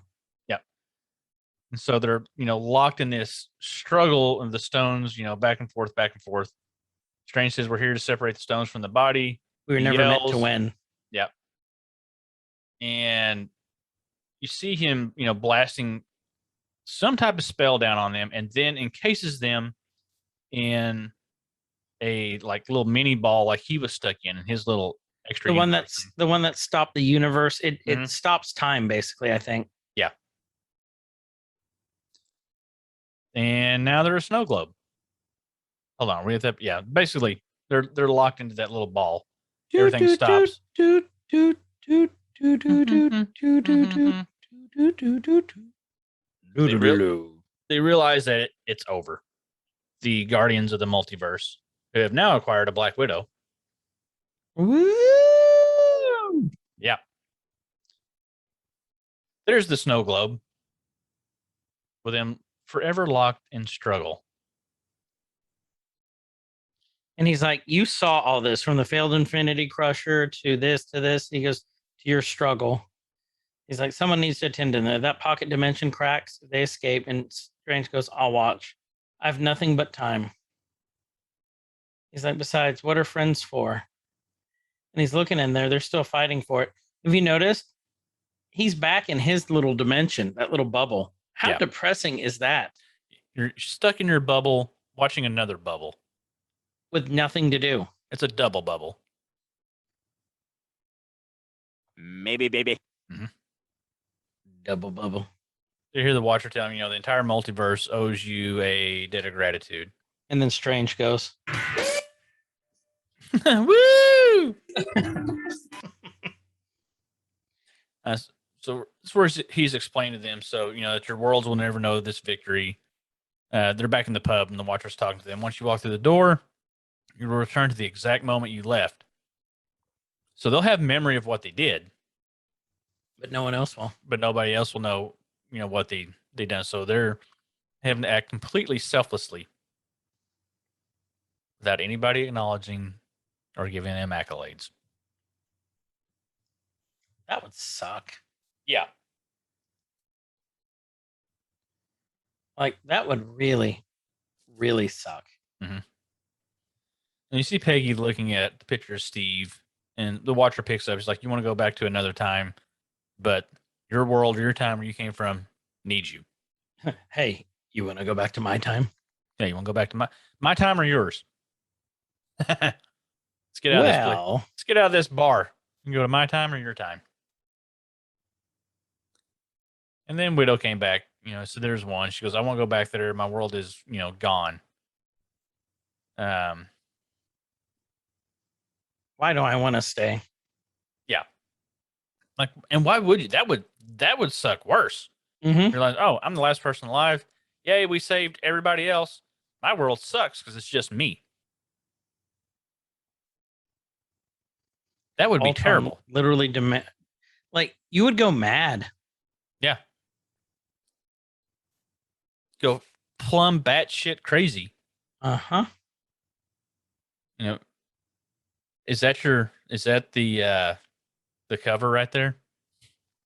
And so they're, locked in this struggle of the stones, back and forth, back and forth. Strange says, we're here to separate the stones from the body. We were He never meant to yells. win. Yep. And you see him, blasting some type of spell down on them, and then encases them in a little mini ball like he was stuck in his little extra. The one that stopped the universe. It stops time, basically, I think. Yeah. And now they're a snow globe. Hold on, we have to. Yeah, basically they're locked into that little ball. Everything stops. They realize that it's over. The Guardians of the Multiverse, who have now acquired a Black Widow. Woo! Yeah. There's the snow globe with them forever locked in struggle. And he's like, you saw all this from the failed Infinity Crusher to this. He goes, to your struggle. He's like, someone needs to attend to that. That pocket dimension cracks. They escape. And Strange goes, I'll watch. I have nothing but time. He's like, besides, what are friends for? And he's looking in there. They're still fighting for it. Have you noticed? He's back in his little dimension, that little bubble. How depressing is that? You're stuck in your bubble, watching another bubble. With nothing to do. It's a double bubble. Maybe, baby. Double bubble. You hear the Watcher telling the entire multiverse owes you a debt of gratitude. And then Strange goes, Woo! So that's where he's explained to them. So, that your worlds will never know this victory. They're back in the pub, and the Watcher's talking to them. Once you walk through the door, you will return to the exact moment you left. So they'll have memory of what they did. but no one else will. But nobody else will know, what they done. So they're having to act completely selflessly without anybody acknowledging or giving them accolades. That would suck. Yeah. Like that would really, really suck. And you see Peggy looking at the picture of Steve, and the Watcher picks up. She's like, "You want to go back to another time, but your world, your time where you came from, needs you. Hey, you want to go back to my time? Yeah, you want to go back to my time or yours? Let's get out of this place. Well, Let's get out of this bar. You can go to my time or your time." And then Widow came back. So there's one. She goes, "I won't go back there. My world is, gone." why do I want to stay? Yeah. Like, and why would you? That would suck worse. Mm-hmm. You're like, "Oh, I'm the last person alive. Yay, we saved everybody else. My world sucks because it's just me." That would be terrible. Literally, like you would go mad. Yeah. Go plumb batshit crazy. Uh-huh. Is that the cover right there?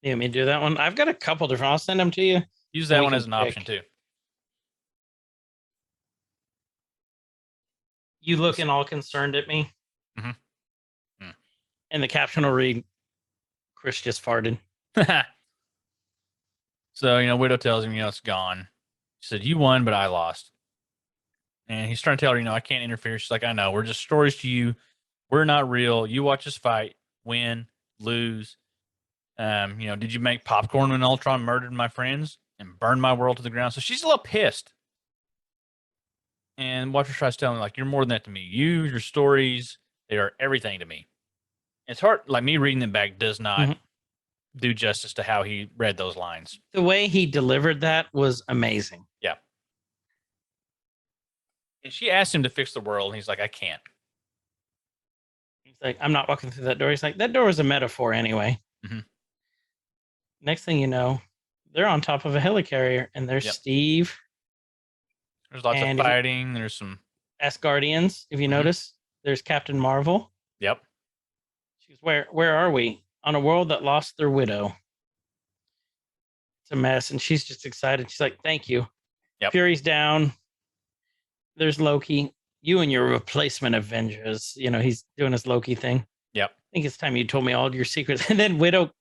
You want me to do that one? I've got a couple different. I'll send them to you. Use that We one can as an option too. You looking all concerned at me? Mhm. Mm. And the caption will read, "Chris just farted." So, Widow tells him, it's gone. She said, "You won, but I lost." And he's trying to tell her, "I can't interfere." She's like, "I know. We're just stories to you. We're not real. You watch us fight, win, lose. Did you make popcorn when Ultron murdered my friends and burned my world to the ground?" So she's a little pissed. And Watcher tries to tell him, like, "You're more than that to me. Your stories, they are everything to me." It's hard. Like, me reading them back does not do justice to how he read those lines. The way he delivered that was amazing. Yeah. And she asked him to fix the world, and he's like, "I can't." He's like, "I'm not walking through that door." He's like, "That door was a metaphor anyway." Mhm. Next thing you know, they're on top of a helicarrier, and there's Yep. Steve. There's lots And of fighting. There's some. Asgardians, if you notice. There's Captain Marvel. Yep. She's where are we? On a world that lost their widow. It's a mess, and she's just excited. She's like, "Thank you." Yep. Fury's down. There's Loki. You and your replacement Avengers. He's doing his Loki thing. Yep. I think it's time you told me all your secrets. And then Widow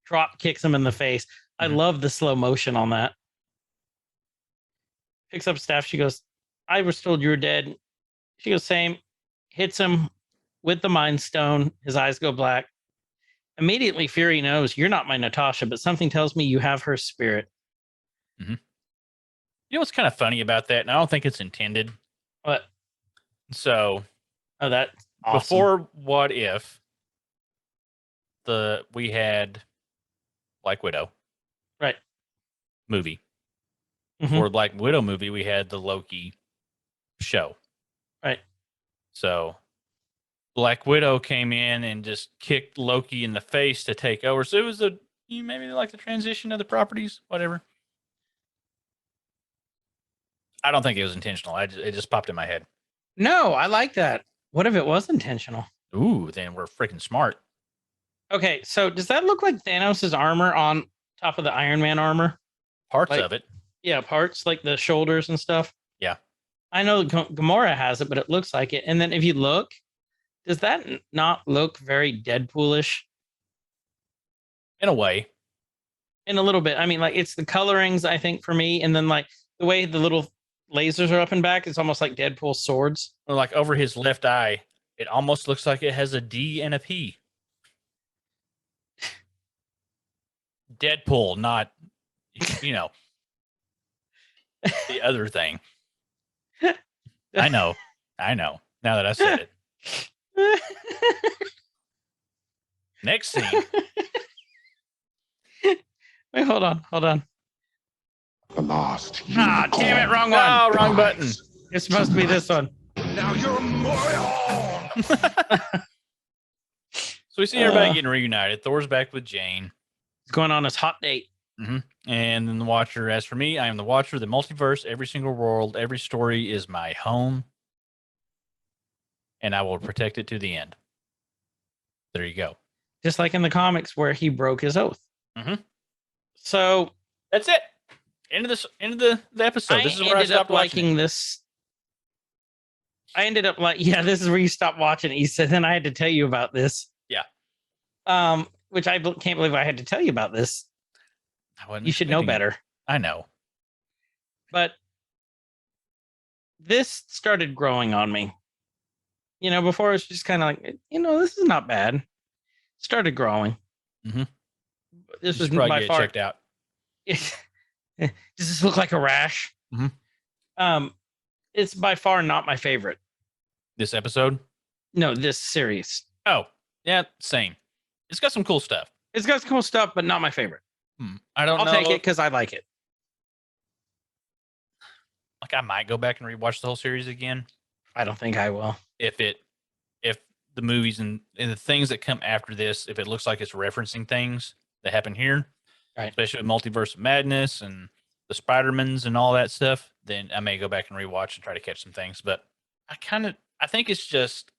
drop kicks him in the face. I love the slow motion on that. Picks up staff. She goes, "I was told you were dead." She goes, "Same." Hits him with the Mind Stone. His eyes go black. Immediately, Fury knows, "You're not my Natasha, but something tells me you have her spirit." What's kind of funny about that? And I don't think it's intended. What? So, That's awesome. before What If, we had Black Widow. Right. Movie. Mhm. Before Black Widow movie, we had the Loki show. Right. So Black Widow came in and just kicked Loki in the face to take over. So it was maybe like the transition of the properties, whatever. I don't think it was intentional. It just popped in my head. No, I like that. What if it was intentional? Ooh, then we're freaking smart. Okay, so does that look like Thanos' armor on top of the Iron Man armor? Parts Like- of it. Yeah, parts like the shoulders and stuff. Yeah. I know Gamora has it, but it looks like it. And then if you look, does that not look very Deadpoolish? In a way. In a little bit. I mean, like it's the colorings, I think, for me. And then like the way the little lasers are up and back, it's almost like Deadpool swords. Or like over his left eye, it almost looks like it has a D and a P. Deadpool, not, the other thing. I know. Now that I said it. Next scene. Wait, hold on. The last. Ah, damn it, wrong one. Oh, wrong button. It's supposed to be this one. Now you're my own. So we see everybody getting reunited. Thor's back with Jane. He's going on his hot date. And then the Watcher, as for me, I am the Watcher of the multiverse. Every single world, every story is my home. And I will protect it to the end. There you go. Just like in the comics where he broke his oath. Mhm. So That's it. End of the episode. This is where I ended up stopped watching liking it. this. I ended up like, yeah, this is where you stopped watching it. You said, then I had to tell you about this. Yeah. Which I can't believe I had to tell you about this. I wasn't You should know expecting it. better. I know. But this started growing on me. You know, before it was just kind of like, you know, this is not bad. Started growing. Mhm. This You was should probably by get it far. checked out. Does this look like a rash? Mhm. It's by far not my favorite. This episode? No, this series. Oh, yeah, same. It's got some cool stuff. It's got some cool stuff, but not my favorite. I don't I'll know. take it because I like it. Like, I might go back and rewatch the whole series again I don't think I will. if the movies and the things that come after this, if it looks like it's referencing things that happen here, Right. especially with Multiverse of Madness and the Spider-Mans and all that stuff, then I may go back and rewatch and try to catch some things. But I think it's just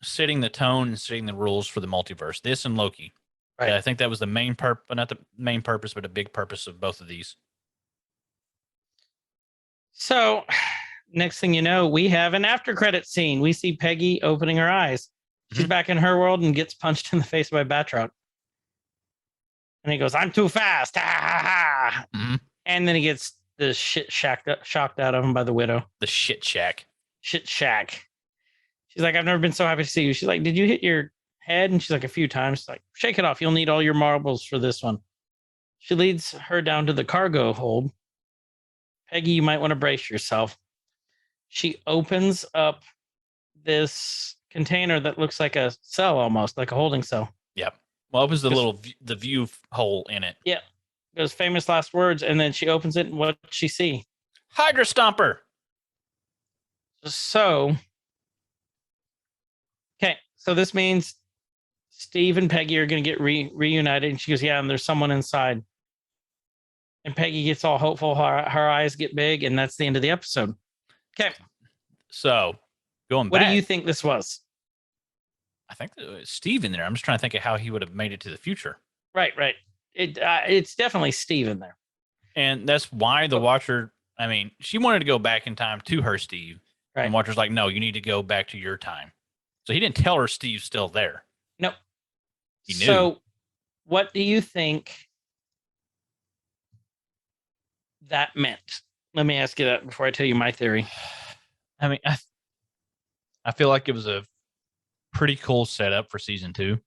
setting the tone and setting the rules for the multiverse. This and Loki. Right. I think that was the main purpose, not the main purpose, but a big purpose of both of these. So, next thing you know, we have an after credit scene. We see Peggy opening her eyes. She's back in her world and gets punched in the face by Batroc. And he goes, "I'm too fast." Ha, ha, ha. Mhm. And then he gets the shit shocked out of him by the widow. The shit shack. Shit shack. She's like, "I've never been so happy to see you." She's like, "Did you hit your head?" And she's like, "A few times." She's like, "Shake it off. You'll need all your marbles for this one." She leads her down to the cargo hold. "Peggy, you might want to brace yourself." She opens up this container that looks like a cell, almost like a holding cell. Yep. Well, it was the Just- little the view hole in it. Those famous last words, and then she opens it, and what does she see? Hydra Stomper. So, okay, so this means Steve and Peggy are going to get reunited. And she goes, "Yeah, and there's someone inside." And Peggy gets all hopeful. Her eyes get big, and that's the end of the episode. Okay, So going what back, do you think this was? I think there was Steve in there. I'm just trying to think of how he would have made it to the future. Right. It's definitely Steve in there. And that's why the Watcher, I mean, she wanted to go back in time to her Steve. Right. And Watcher's like, "No, you need to go back to your time." So he didn't tell her Steve's still there. Nope. He knew. So, what do you think that meant? Let me ask you that before I tell you my theory. I mean, I feel like it was a pretty cool setup for season 2.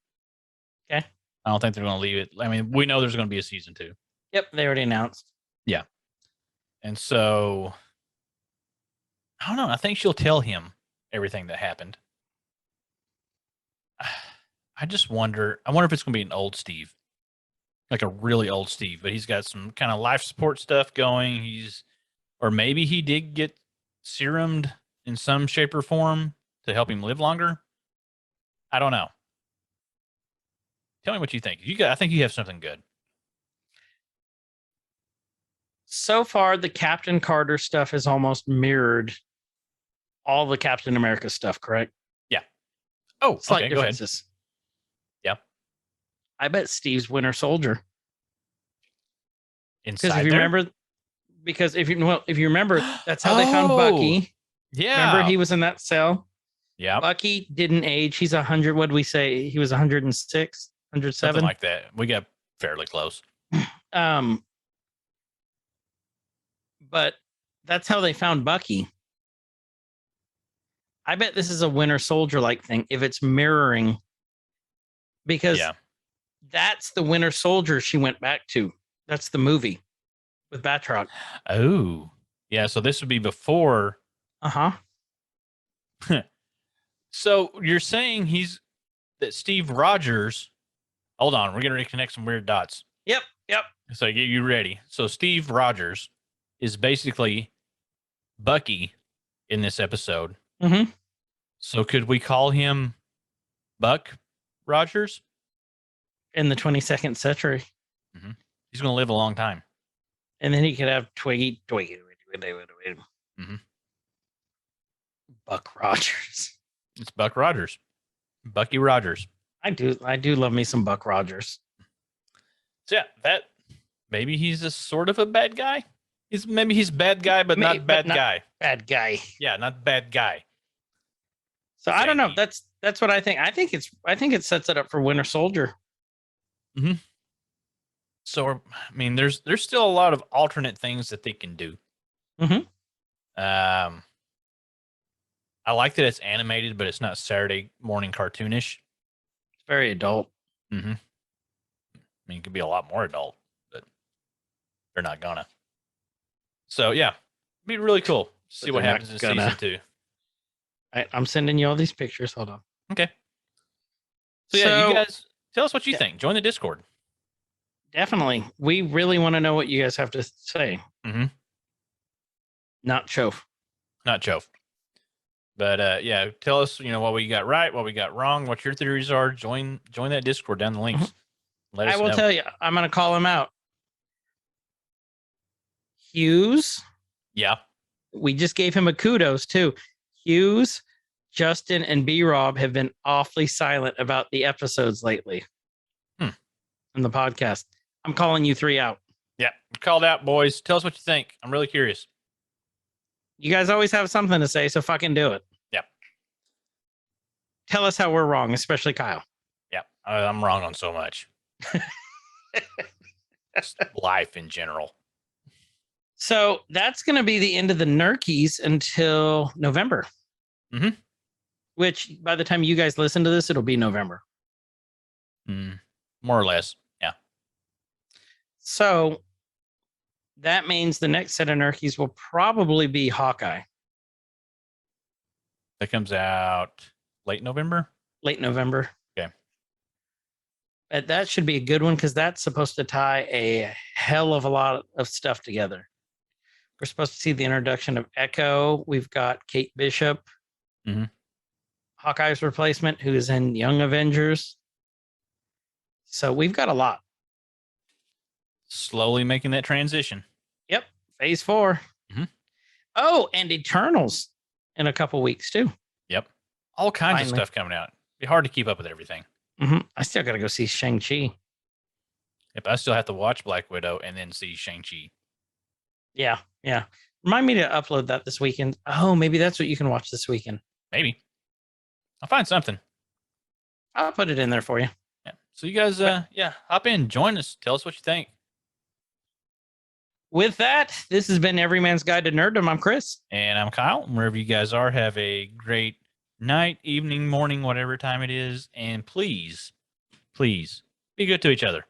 Okay. I don't think they're going to leave it. I mean, we know there's going to be a season 2. Yep, they already announced. And so, I don't know. I think she'll tell him everything that happened. I just wonder. I wonder if it's going to be an old Steve, like a really old Steve, but he's got some kind of life support stuff going. Or maybe he did get serumed in some shape or form to help him live longer. I don't know. Tell me what you think. I think you have something good. So far, the Captain Carter stuff has almost mirrored all the Captain America stuff, correct? Oh, Slight okay, go ahead. differences. Yep. I bet Steve's Winter Soldier. Inside Because if you there? remember, if you remember, that's how they found Oh, Bucky. Yeah. Remember, he was in that cell. Yeah. Bucky didn't age. He's 100. What did we say? He was 106, 107. Something like that. We got fairly close. But that's how they found Bucky. I bet this is a Winter Soldier like thing if it's mirroring, because Yeah. that's the Winter Soldier she went back to. That's the movie with Batroc. Oh, yeah. So this would be before. So you're saying that Steve Rogers. Hold on, we're gonna reconnect some weird dots. Yep. So get you ready. So Steve Rogers is basically Bucky in this episode. Mm-hmm. So could we call him Buck Rogers? In the 22nd century. He's gonna live a long time. And then he could have Twiggy. Mhm. Buck Rogers. It's Buck Rogers, Bucky Rogers. I do love me some Buck Rogers. So yeah, maybe he's a sort of a bad guy. Maybe he's bad guy, but not bad guy. Bad guy. Yeah, not bad guy. So I don't know. Sandy. That's what I think. I think it sets it up for Winter Soldier. So I mean, there's still a lot of alternate things that they can do. Mhm. I like that it's animated, but it's not Saturday morning cartoonish. It's very adult. I mean, it could be a lot more adult, but they're not gonna. So yeah, it'd be really cool to see what they're happens in not gonna. season 2. I'm sending you all these pictures. Hold on. Okay. So yeah, you guys tell us what you think. Join the Discord. Definitely. We really want to know what you guys have to say. Mhm. Not Chove. Not Jove. But yeah, tell us, what we got right, what we got wrong, what your theories are. Join that Discord down the links. Let us I will know. tell you, I'm going to call him out. Hughes, Yeah. we just gave him a kudos too. Hughes, Justin, and B Rob have been awfully silent about the episodes lately in the podcast. I'm calling you 3 out. Yeah. Called out, boys. Tell us what you think. I'm really curious. You guys always have something to say, so fucking do it. Yep. Tell us how we're wrong, especially Kyle. Yeah. I'm wrong on so much. Just life in general. So that's going to be the end of the Nerkies until November. Mhm. Which by the time you guys listen to this, it'll be November. More or less. Yeah. So that means the next set of Nerkies will probably be Hawkeye. That comes out late November. Late November. Okay. But that should be a good one because that's supposed to tie a hell of a lot of stuff together. We're supposed to see the introduction of Echo. We've got Kate Bishop, Mhm. Hawkeye's replacement, who is in Young Avengers. So we've got a lot. Slowly making that transition. Yep. Phase 4. Mhm. Oh, and Eternals in a couple weeks too. Yep. All kinds Finally. of stuff coming out. Be hard to keep up with everything. I still got to go see Shang-Chi. Yep. I still have to watch Black Widow and then see Shang-Chi. Yeah. Remind me to upload that this weekend. Oh, maybe that's what you can watch this weekend. Maybe. I'll find something. I'll put it in there for you. Yeah. So you guys, hop in, join us. Tell us what you think. With that, this has been Every Man's Guide to Nerddom. I'm Chris. And I'm Kyle. Wherever you guys are, have a great night, evening, morning, whatever time it is. And please, please be good to each other.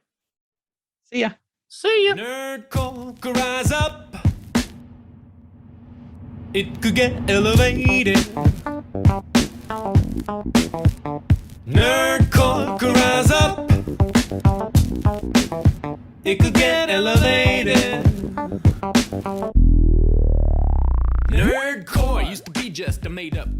See ya. See ya. Nerd Corp, rise up. It could get elevated. Nerd Corp, rise up. It could get elevated. Nerdcore used to be just a made up